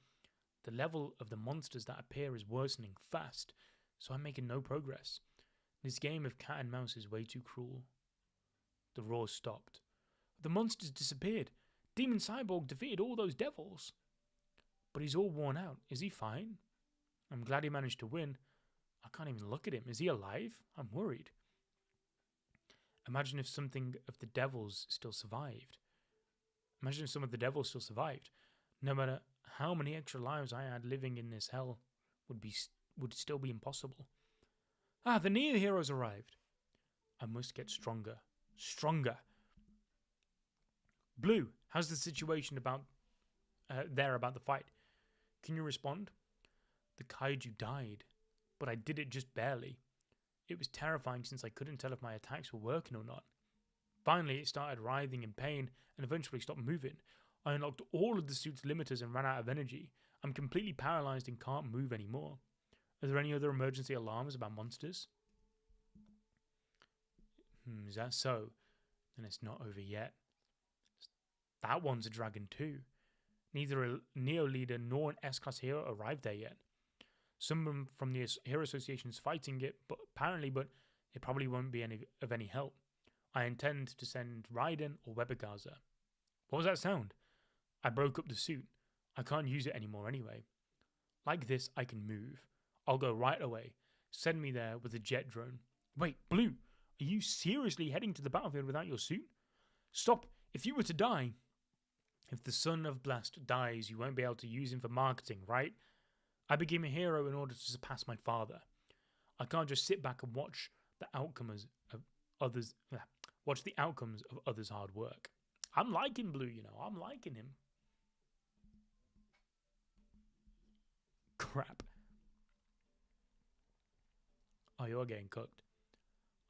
[SPEAKER 1] the level of the monsters that appear is worsening fast, so I'm making no progress. This game of cat and mouse is way too cruel. The roar stopped. The monsters disappeared. Demon Cyborg defeated all those devils. But he's all worn out. Is he fine? I'm glad he managed to win. I can't even look at him. Is he alive? I'm worried. Imagine if something of the devils still survived. Imagine if some of the devils still survived. No matter how many extra lives I had living in this hell would still be impossible. Ah, the Neo Heroes arrived. I must get stronger. Stronger. Blue, how's the situation about the fight? Can you respond? The kaiju died, but I did it just barely. It was terrifying since I couldn't tell if my attacks were working or not. Finally, it started writhing in pain and eventually stopped moving. I unlocked all of the suit's limiters and ran out of energy. I'm completely paralyzed and can't move anymore. Are there any other emergency alarms about monsters? Is that so? Then it's not over yet. That one's a dragon too. Neither a Neo leader nor an S-class hero arrived there yet. Someone from the Hero Association is fighting it, but it probably won't be of any help. I intend to send Raiden or Webergaza. What was that sound? I broke up the suit. I can't use it anymore anyway. Like this, I can move. I'll go right away. Send me there with a jet drone. Wait, Blue, are you seriously heading to the battlefield without your suit? Stop! If you were to die... If the son of Blast dies, you won't be able to use him for marketing, right? I became a hero in order to surpass my father. I can't just sit back and watch the outcomes of others' hard work. I'm liking Blue, you know. I'm liking him. Crap. Oh, you're getting cooked.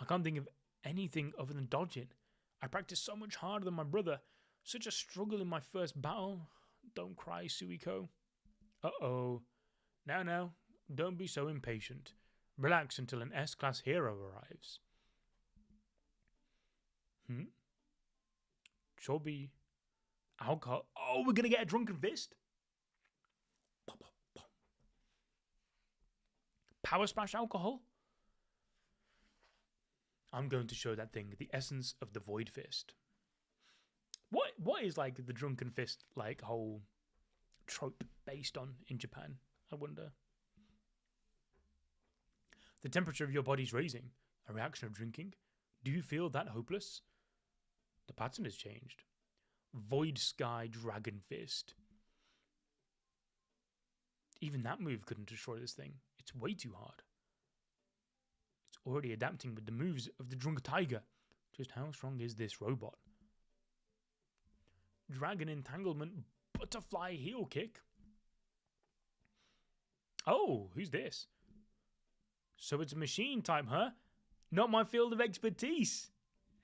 [SPEAKER 1] I can't think of anything other than dodging. I practiced so much harder than my brother. Such a struggle in my first battle. Don't cry, Suiko. Uh-oh. Now, don't be so impatient. Relax until an S-class hero arrives. Chubby. Alcohol. Oh, we're gonna get a drunken fist? Power splash alcohol? I'm going to show that thing the essence of the Void Fist. What is like the drunken fist like whole trope based on in Japan? I wonder. The temperature of your body's raising. A reaction of drinking. Do you feel that hopeless? The pattern has changed. Void Sky Dragon Fist. Even that move couldn't destroy this thing. It's way too hard. It's already adapting with the moves of the Drunk Tiger. Just how strong is this robot? Dragon Entanglement Butterfly Heel Kick. Oh, who's this? So it's a machine type, huh? Not my field of expertise.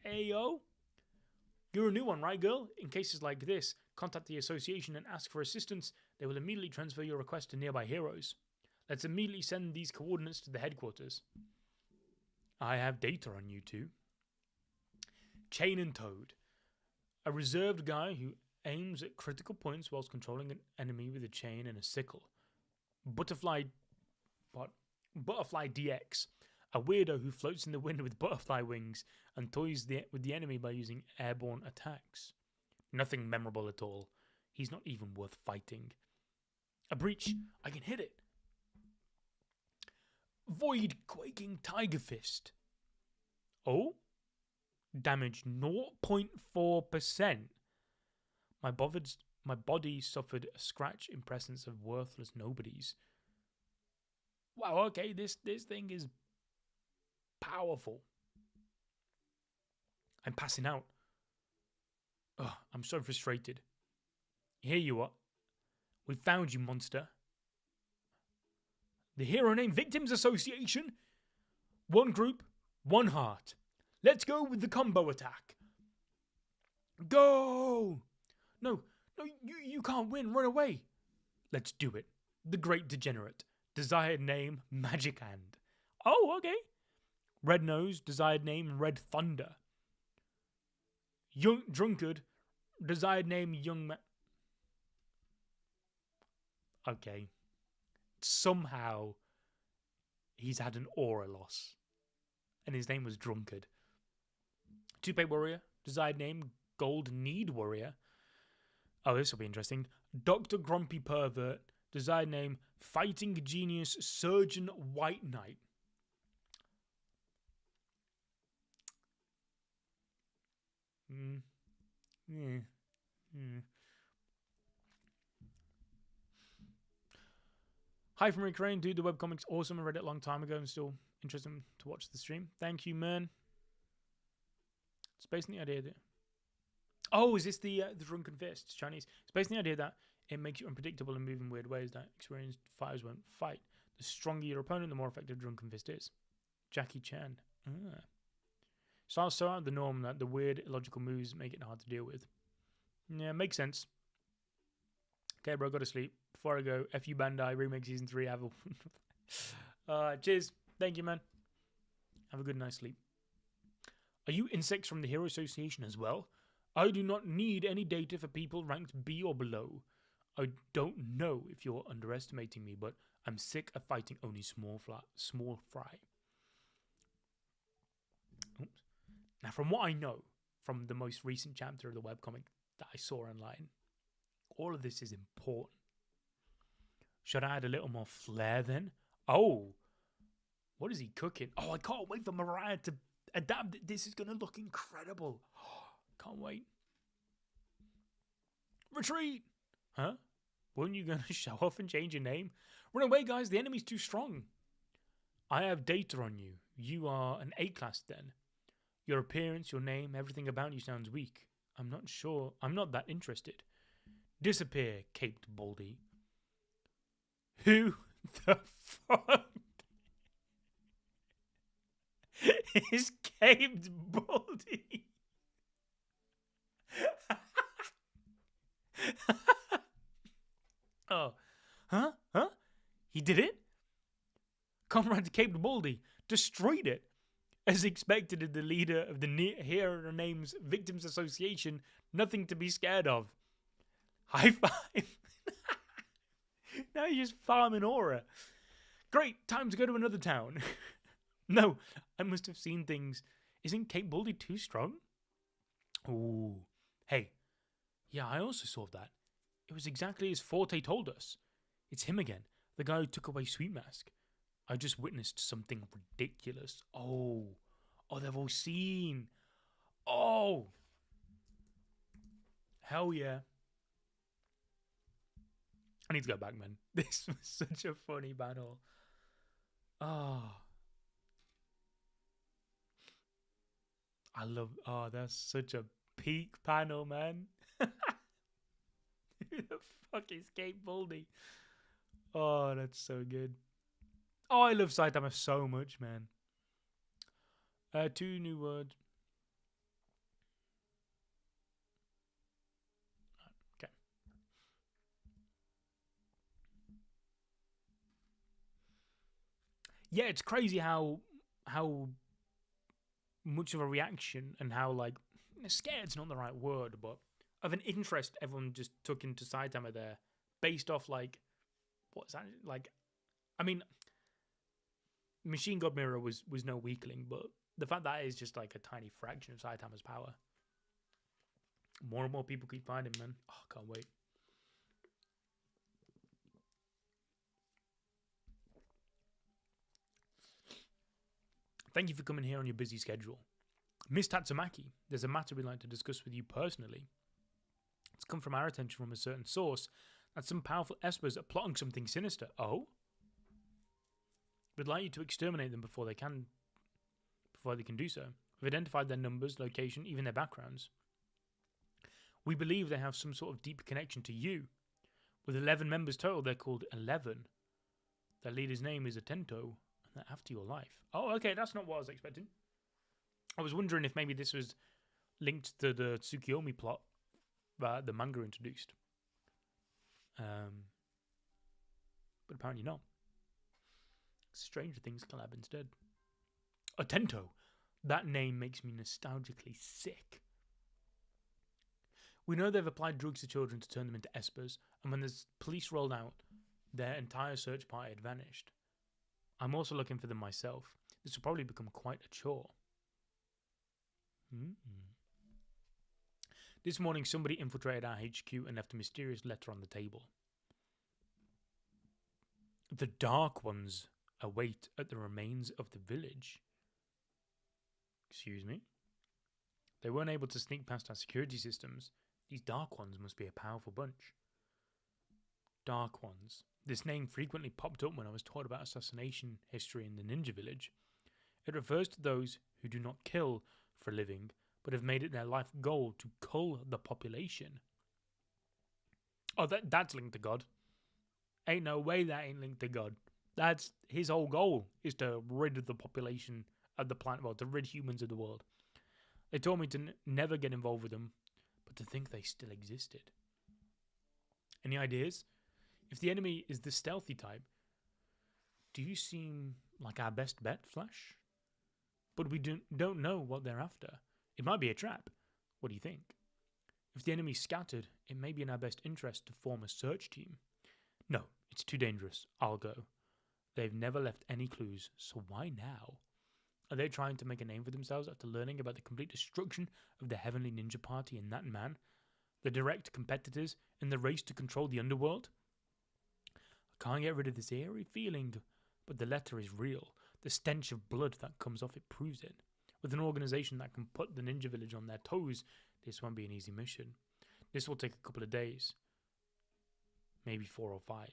[SPEAKER 1] Ayo. You're a new one, right, girl? In cases like this, contact the association and ask for assistance. They will immediately transfer your request to nearby heroes. Let's immediately send these coordinates to the headquarters. I have data on you two. Chain and Toad. A reserved guy who aims at critical points whilst controlling an enemy with a chain and a sickle. Butterfly DX. A weirdo who floats in the wind with butterfly wings and toys with the enemy by using airborne attacks. Nothing memorable at all. He's not even worth fighting. A breach. I can hit it. Void Quaking Tiger Fist. Oh? Damage 0.4%. My body suffered a scratch in presence of worthless nobodies. Wow, okay, this thing is powerful. I'm passing out. Ugh, I'm so frustrated. Here you are. We found you, monster. The hero named Victims Association. One group, one heart. Let's go with the combo attack. Go! No, you can't win. Run away. Let's do it. The Great Degenerate. Desired name, Magic Hand. Oh, okay. Red Nose. Desired name, Red Thunder. Young Drunkard. Desired name, Young Man. Okay. Somehow, he's had an aura loss. And his name was Drunkard. Toupee Warrior. Desired name, Gold Need Warrior. Oh, this will be interesting. Dr. Grumpy Pervert. Desired name, Fighting Genius Surgeon White Knight. Hi from Ukraine, dude. The webcomic's awesome. I read it a long time ago and still interesting to watch the stream. Thank you, man. It's based on the idea that... Oh, is this the Drunken Fist? It's Chinese. It's based on the idea that it makes you unpredictable and move in weird ways that experienced fighters won't fight. The stronger your opponent, the more effective Drunken Fist is. Jackie Chan. So so out of the norm that the weird, illogical moves make it hard to deal with. Yeah, makes sense. Okay, bro, go to sleep. Before I go, F you Bandai, Remake Season 3, have a... cheers. Thank you, man. Have a good night's sleep. Are you insects from the Hero Association as well? I do not need any data for people ranked B or below. I don't know if you're underestimating me, but I'm sick of fighting only small fry. Oops. Now, from what I know, from the most recent chapter of the webcomic that I saw online, all of this is important. Should I add a little more flair then? Oh, what is he cooking? Oh, I can't wait for Murata to adapt. This is going to look incredible. Can't wait. Retreat! Huh? Weren't you going to show off and change your name? Run away, guys. The enemy's too strong. I have data on you. You are an A-class then. Your appearance, your name, everything about you sounds weak. I'm not sure. I'm not that interested. Disappear, caped Baldy. Who the fuck is caped Baldy? Oh. Huh? He did it? Comrade Caped Baldy destroyed it. As expected of the leader of the Hero Names Victims Association, nothing to be scared of. High five. Now you're just farming aura. Great, time to go to another town. No, I must have seen things. Isn't Cape Baldy too strong? Ooh. Hey. Yeah, I also saw that. It was exactly as Forte told us. It's him again, the guy who took away Sweet Mask. I just witnessed something ridiculous. Oh, they've all seen. Oh. Hell yeah. I need to go back, man. This was such a funny battle. Oh. I love... Oh, that's such a peak panel, man. Who the fuck is Cape Baldy? Oh, that's so good. Oh, I love Saitama so much, man. 2 new words. Okay. Yeah, it's crazy how much of a reaction and how, like, scared's not the right word, but of an interest everyone just took into Saitama there, based off, like, what's that? Like, I mean, Machine God Mirror was no weakling, but the fact that is just like a tiny fraction of Saitama's power. More and more people keep finding him, man. Oh, can't wait. Thank you for coming here on your busy schedule. Miss Tatsumaki, there's a matter we'd like to discuss with you personally. It's come from our attention from a certain source that some powerful espers are plotting something sinister. Oh? We'd like you to exterminate them before they can do so. We've identified their numbers, location, even their backgrounds. We believe they have some sort of deep connection to you. With 11 members total, they're called 11. Their leader's name is Atento, and they're after your life. Oh, okay, that's not what I was expecting. I was wondering if maybe this was linked to the Tsukiyomi plot that the manga introduced. But apparently not. Stranger Things collab instead. Atento. That name makes me nostalgically sick. We know they've applied drugs to children to turn them into espers, and when the police rolled out, their entire search party had vanished. I'm also looking for them myself. This will probably become quite a chore. This morning, somebody infiltrated our HQ and left a mysterious letter on the table. The Dark Ones await at the remains of the village. Excuse me? They weren't able to sneak past our security systems. These Dark Ones must be a powerful bunch. Dark Ones. This name frequently popped up when I was taught about assassination history in the ninja village. It refers to those who do not kill for a living, but have made it their life goal to cull the population. Oh, that's linked to God. Ain't no way that ain't linked to God. That's his whole goal, is to rid the population of the planet, well, to rid humans of the world. They told me to never get involved with them, but to think they still existed. Any ideas? If the enemy is the stealthy type, do you seem like our best bet, Flash? But we don't know what they're after. It might be a trap. What do you think? If the enemy's scattered, it may be in our best interest to form a search team. No, it's too dangerous. I'll go. They've never left any clues, so why now? Are they trying to make a name for themselves after learning about the complete destruction of the Heavenly Ninja Party and that man? The direct competitors in the race to control the underworld? I can't get rid of this eerie feeling, but the letter is real. The stench of blood that comes off it proves it. With an organization that can put the ninja village on their toes, this won't be an easy mission. This will take a couple of days. Maybe 4 or 5.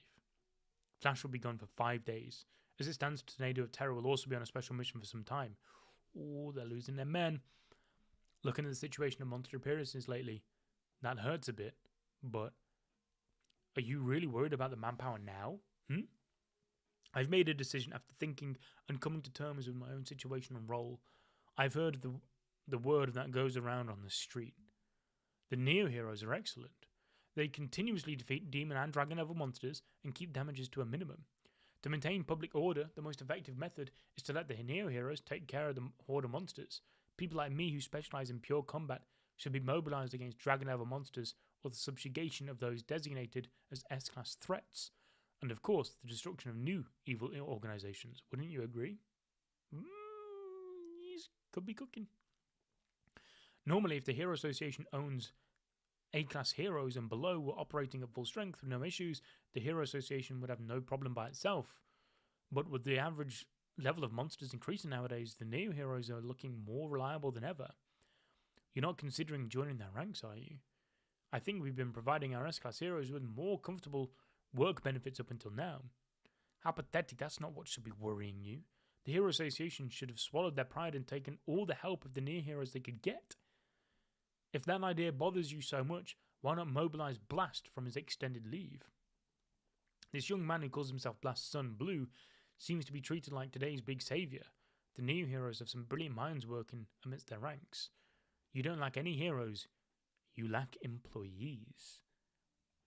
[SPEAKER 1] Flash will be gone for 5 days. As it stands, Tornado of Terror will also be on a special mission for some time. Oh, they're losing their men. Looking at the situation of monster appearances lately, that hurts a bit, but are you really worried about the manpower now? I've made a decision after thinking and coming to terms with my own situation and role. I've heard the word that goes around on the street. The Neo-Heroes are excellent. They continuously defeat demon and dragon level monsters and keep damages to a minimum. To maintain public order, the most effective method is to let the Neo-Heroes take care of the horde of monsters. People like me who specialize in pure combat should be mobilized against dragon level monsters or the subjugation of those designated as S-class threats. And of course, the destruction of new evil organizations. Wouldn't you agree? Could be cooking. Normally, if the Hero Association owns A-class heroes and below were operating at full strength with no issues, the Hero Association would have no problem by itself. But with the average level of monsters increasing nowadays, the Neo Heroes are looking more reliable than ever. You're not considering joining their ranks, are you? I think we've been providing our S-class heroes with more comfortable work benefits up until now. How pathetic, that's not what should be worrying you. The Hero Association should have swallowed their pride and taken all the help of the Neo Heroes they could get. If that idea bothers you so much, why not mobilize Blast from his extended leave? This young man who calls himself Blast's son, Blue, seems to be treated like today's big savior. The Neo Heroes have some brilliant minds working amidst their ranks. You don't lack any heroes, you lack employees.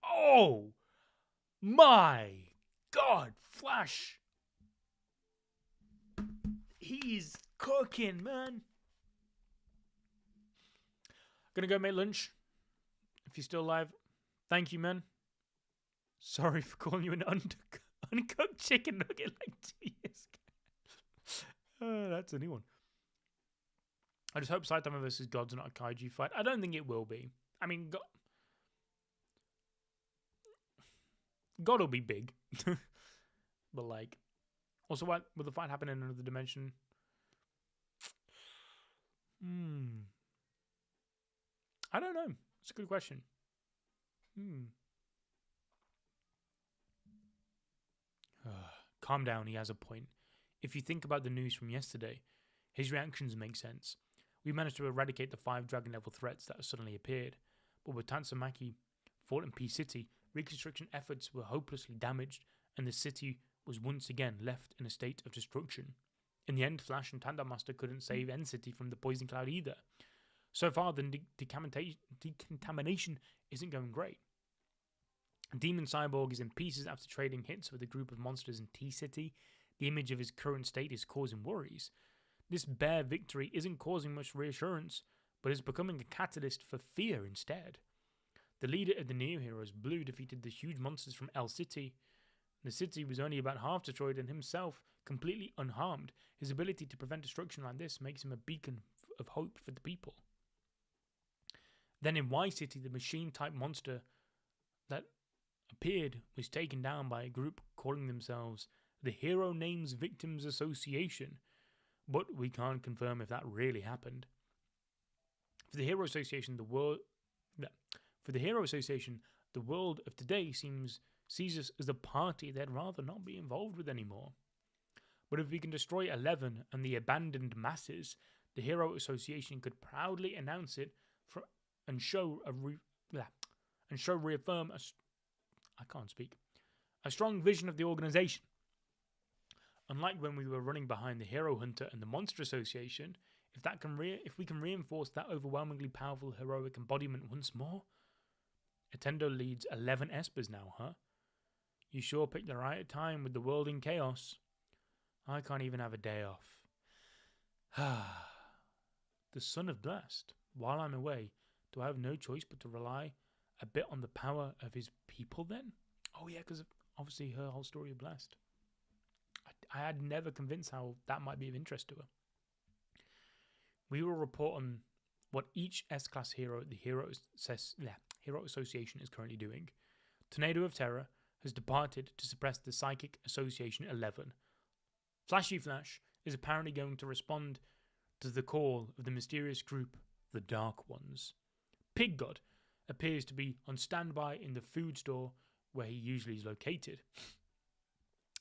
[SPEAKER 1] Oh my God, Flash! He's cooking, man. Gonna go make lunch. If you're still alive, thank you, man. Sorry for calling you an uncooked chicken nugget like 2 years ago. That's a new one. I just hope Saitama vs. God's not a kaiju fight. I don't think it will be. I mean, God will be big. But like, also, what will the fight happen in another dimension? I don't know. It's a good question. Calm down, he has a point. If you think about the news from yesterday, his reactions make sense. We managed to eradicate the 5 dragon level threats that suddenly appeared, but with Tatsumaki fought in Peace City, reconstruction efforts were hopelessly damaged, and the city was once again left in a state of destruction. In the end, Flash and Tandem Master couldn't save End City from the poison cloud either. So far, the decontamination isn't going great. Demon Cyborg is in pieces after trading hits with a group of monsters in T-City. The image of his current state is causing worries. This bare victory isn't causing much reassurance, but is becoming a catalyst for fear instead. The leader of the Neo Heroes, Blue, defeated the huge monsters from L City. The city was only about half destroyed and himself completely unharmed. His ability to prevent destruction like this makes him a beacon of hope for the people. Then in Y City, the machine-type monster that appeared was taken down by a group calling themselves the Hero Names Victims Association, but we can't confirm if that really happened. For the Hero Association, the world of today sees us as a party they'd rather not be involved with anymore. But if we can destroy 11 and the abandoned masses, the Hero Association could proudly announce it and reaffirm a strong vision of the organization. Unlike when we were running behind the Hero Hunter and the Monster Association, if we can reinforce that overwhelmingly powerful heroic embodiment once more. Attendo leads 11 Espers now, huh? You sure picked the right time with the world in chaos. I can't even have a day off. The Son of Blast. While I'm away, do I have no choice but to rely a bit on the power of his people then? Oh yeah, because obviously her whole story of Blast. I had never convinced how that might be of interest to her. We will report on what each S-Class hero at the Hero Association is currently doing. Tornado of Terror has departed to suppress the Psychic Association 11. Flashy Flash is apparently going to respond to the call of the mysterious group, the Dark Ones. Pig God appears to be on standby in the food store where he usually is located.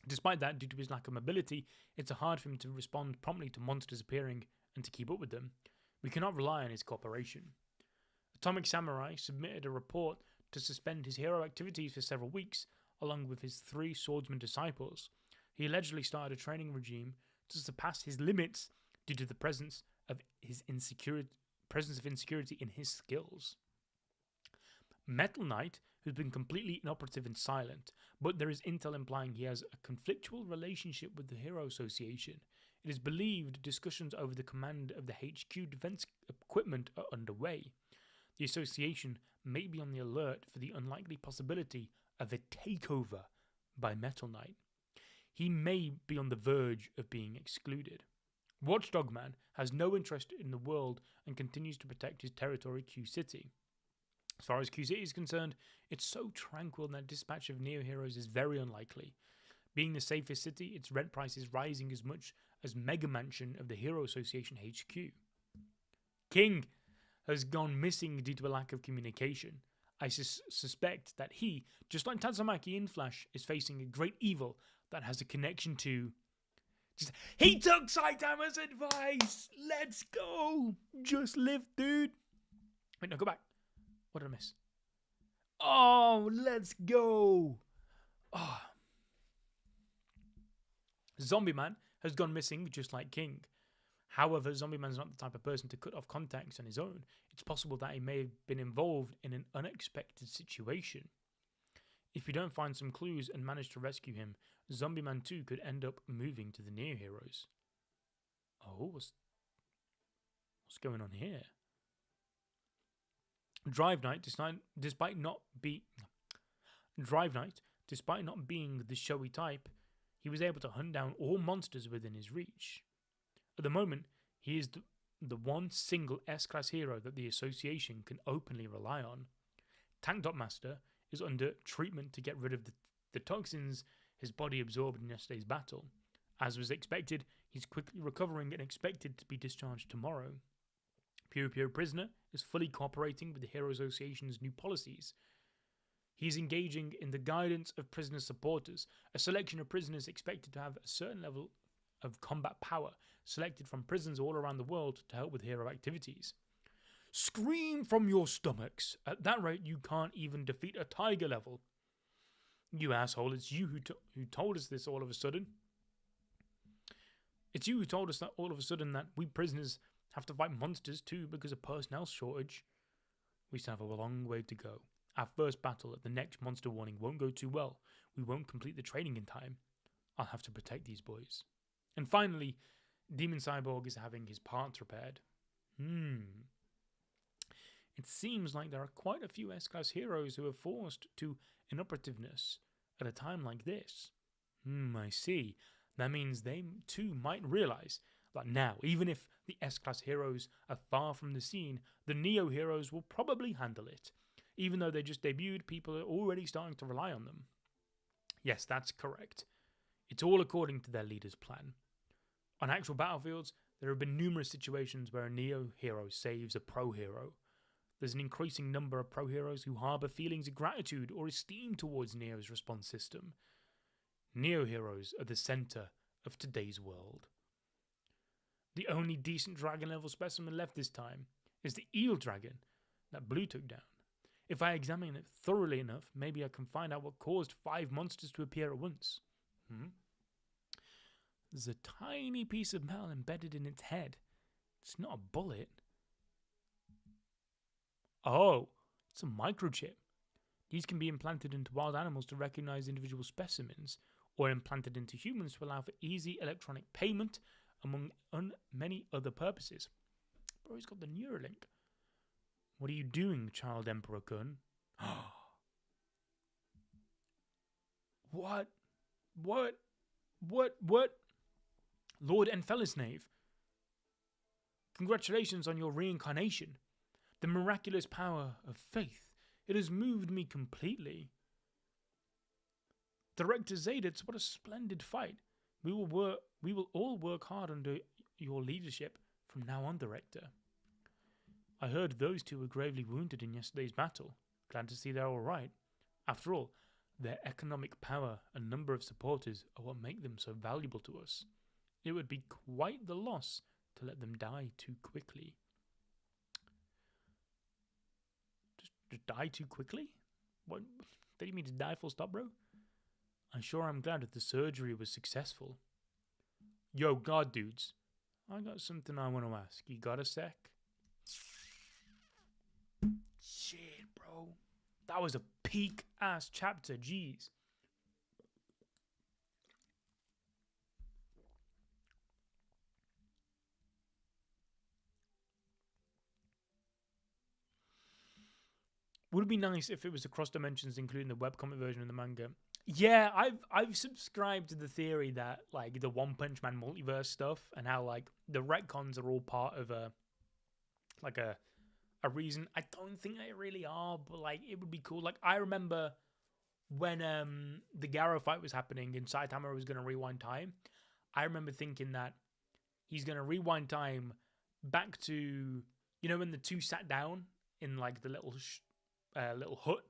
[SPEAKER 1] Despite that, due to his lack of mobility, it's hard for him to respond promptly to monsters appearing and to keep up with them. We cannot rely on his cooperation. Atomic Samurai submitted a report to suspend his hero activities for several weeks, along with his 3 swordsman disciples. He allegedly started a training regime to surpass his limits due to the presence of insecurity in his skills. Metal Knight has been completely inoperative and silent, but there is intel implying he has a conflictual relationship with the Hero Association. It is believed discussions over the command of the HQ defense equipment are underway. The association may be on the alert for the unlikely possibility of a takeover by Metal Knight. He may be on the verge of being excluded. Watchdog Man has no interest in the world and continues to protect his territory, Q City. As far as Q City is concerned, it's so tranquil that dispatch of Neo Heroes is very unlikely. Being the safest city, its rent price is rising as much as Mega Mansion of the Hero Association HQ. King has gone missing due to a lack of communication. I suspect that he, just like Tatsumaki in Flash, is facing a great evil that has a connection to... He took Saitama's advice! Let's go! Just live, dude! Wait, no, go back. What did I miss? Oh, let's go! Oh. Zombie Man has gone missing just like King. However, Zombie Man's not the type of person to cut off contacts on his own. It's possible that he may have been involved in an unexpected situation. If we don't find some clues and manage to rescue him, Zombie Man 2 could end up moving to the Neo Heroes. Oh, what's going on here? Drive Knight, despite not being the showy type, he was able to hunt down all monsters within his reach. At the moment, he is the one single S-Class hero that the Association can openly rely on. Tank Top Master is under treatment to get rid of the toxins his body absorbed in yesterday's battle. As was expected, he's quickly recovering and expected to be discharged tomorrow. Pure Prisoner is fully cooperating with the Hero Association's new policies. He's engaging in the guidance of prisoner supporters, a selection of prisoners expected to have a certain level of combat power, selected from prisons all around the world to help with hero activities. Scream from your stomachs. At that rate, you can't even defeat a tiger level. You asshole, it's you who told us this all of a sudden. It's you who told us that all of a sudden that we prisoners have to fight monsters too because of personnel shortage. We still have a long way to go. Our first battle at the next monster warning won't go too well. We won't complete the training in time. I'll have to protect these boys. And finally, Demon Cyborg is having his parts repaired. It seems like there are quite a few S-Class heroes who are forced to inoperativeness at a time like this. I see. That means they too might realize that now, even if the S-Class heroes are far from the scene, the Neo heroes will probably handle it. Even though they just debuted, people are already starting to rely on them. Yes, that's correct. It's all according to their leader's plan. On actual battlefields, there have been numerous situations where a Neo hero saves a pro hero. There's an increasing number of pro heroes who harbour feelings of gratitude or esteem towards Neo's response system. Neo heroes are the centre of today's world. The only decent dragon level specimen left this time is the eel dragon that Blue took down. If I examine it thoroughly enough, maybe I can find out what caused 5 monsters to appear at once. There's a tiny piece of metal embedded in its head. It's not a bullet. Oh, it's a microchip. These can be implanted into wild animals to recognize individual specimens, or implanted into humans to allow for easy electronic payment, among many other purposes. Bro, he's got the Neuralink. What are you doing, Child Emperor Kun? What? Lord Enfelisnave, congratulations on your reincarnation. The miraculous power of faith. It has moved me completely. Director Zaditz, what a splendid fight. We will all work hard under your leadership from now on, Director. I heard those two were gravely wounded in yesterday's battle. Glad to see they're all right. After all, their economic power and number of supporters are what make them so valuable to us. It would be quite the loss to let them die too quickly. Just die too quickly? What? Did you mean to die full stop, bro? I'm glad that the surgery was successful. Yo, God dudes, I got something I want to ask. You got a sec? Shit, bro. That was a peak ass chapter, jeez. Would it be nice if it was across dimensions, including the webcomic version of the manga? Yeah, I've subscribed to the theory that like the One Punch Man multiverse stuff and how like the retcons are all part of a reason. I don't think they really are, but like it would be cool. Like I remember when the Garo fight was happening and Saitama was going to rewind time. I remember thinking that he's going to rewind time back to, you know, when the two sat down in like the little hut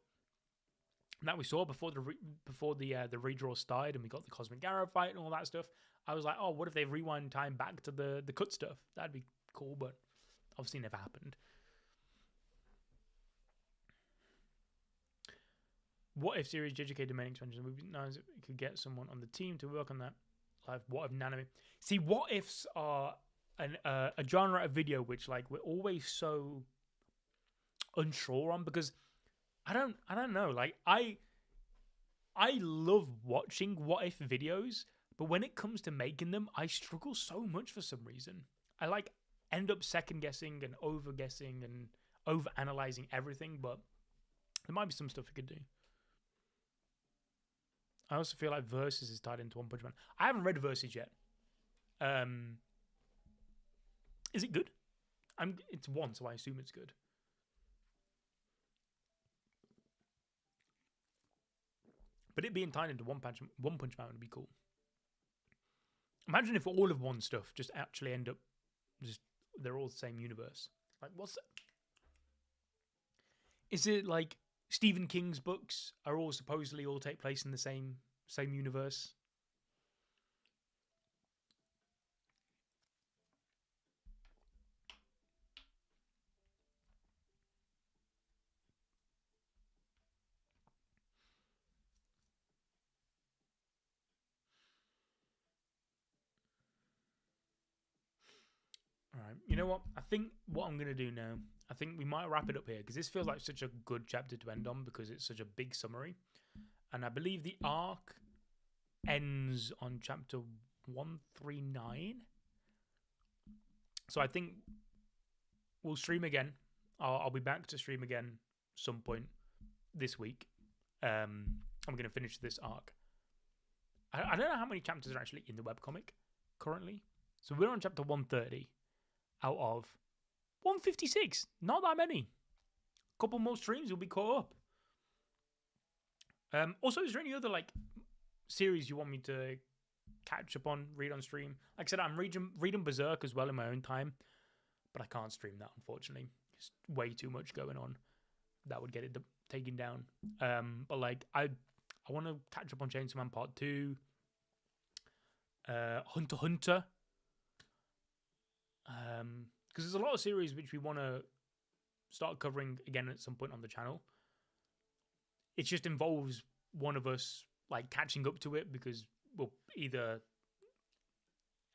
[SPEAKER 1] that we saw before the redraw started, and we got the Cosmic Garo fight and all that stuff. I was like, oh, what if they rewind time back to the cut stuff? That'd be cool, but obviously never happened. What if series JJK domain expansion? It would be nice if we could get someone on the team to work on that. Like, what if Nanami? See, what ifs are a genre of video which like we're always so unsure on, because I don't know. Like I love watching what if videos, but when it comes to making them, I struggle so much for some reason. I like end up second guessing and over guessing and over analyzing everything, but there might be some stuff we could do. I also feel like Versus is tied into One Punch Man. I haven't read Versus yet. Is it good? It's one, so I assume it's good. But it being tied into One Punch Man would be cool. Imagine if all of One stuff just actually end up they're all the same universe. Like, is it like Stephen King's books are all supposedly all take place in the same universe? All right. You know what? I think what I'm going to do now, I think we might wrap it up here because this feels like such a good chapter to end on because it's such a big summary. And I believe the arc ends on chapter 139. So I think we'll stream again. I'll be back to stream again some point this week. I'm going to finish this arc. I don't know how many chapters are actually in the webcomic currently. So we're on chapter 130 out of 156. Not that many. Couple more streams, we'll be caught up. Also, is there any other like series you want me to catch up on, read on stream? Like I said, I'm reading Berserk as well in my own time, but I can't stream that, unfortunately. It's way too much going on. That would get it taken down. But like, I want to catch up on Chainsaw Man Part 2, Hunter x Hunter, because there's a lot of series which we want to start covering again at some point on the channel. It just involves one of us like catching up to it because we'll either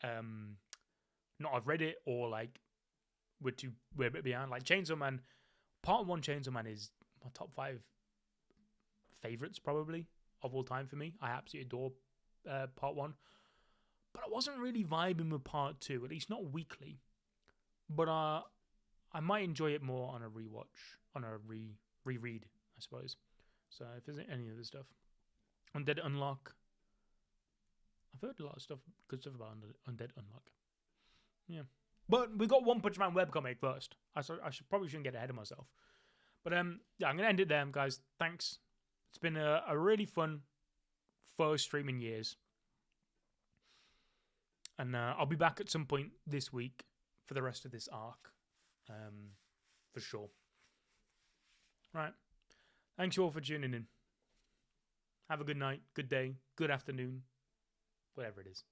[SPEAKER 1] not have read it or like we're a bit behind. Like Chainsaw Man, Part 1 Chainsaw Man is my top 5 favorites probably of all time for me. I absolutely adore Part 1. But I wasn't really vibing with Part 2, at least not weekly. But I might enjoy it more on a rewatch, on a reread, I suppose. So if there's any other stuff. Undead Unlock. I've heard a lot of stuff, good stuff about Undead Unlock. Yeah. But we got One Punch Man webcomic first. Probably shouldn't get ahead of myself. But yeah, I'm going to end it there, guys. Thanks. It's been a really fun first stream in years. And I'll be back at some point this week for the rest of this arc. For sure. Right. Thanks you all for tuning in. Have a good night, good day, good afternoon, whatever it is.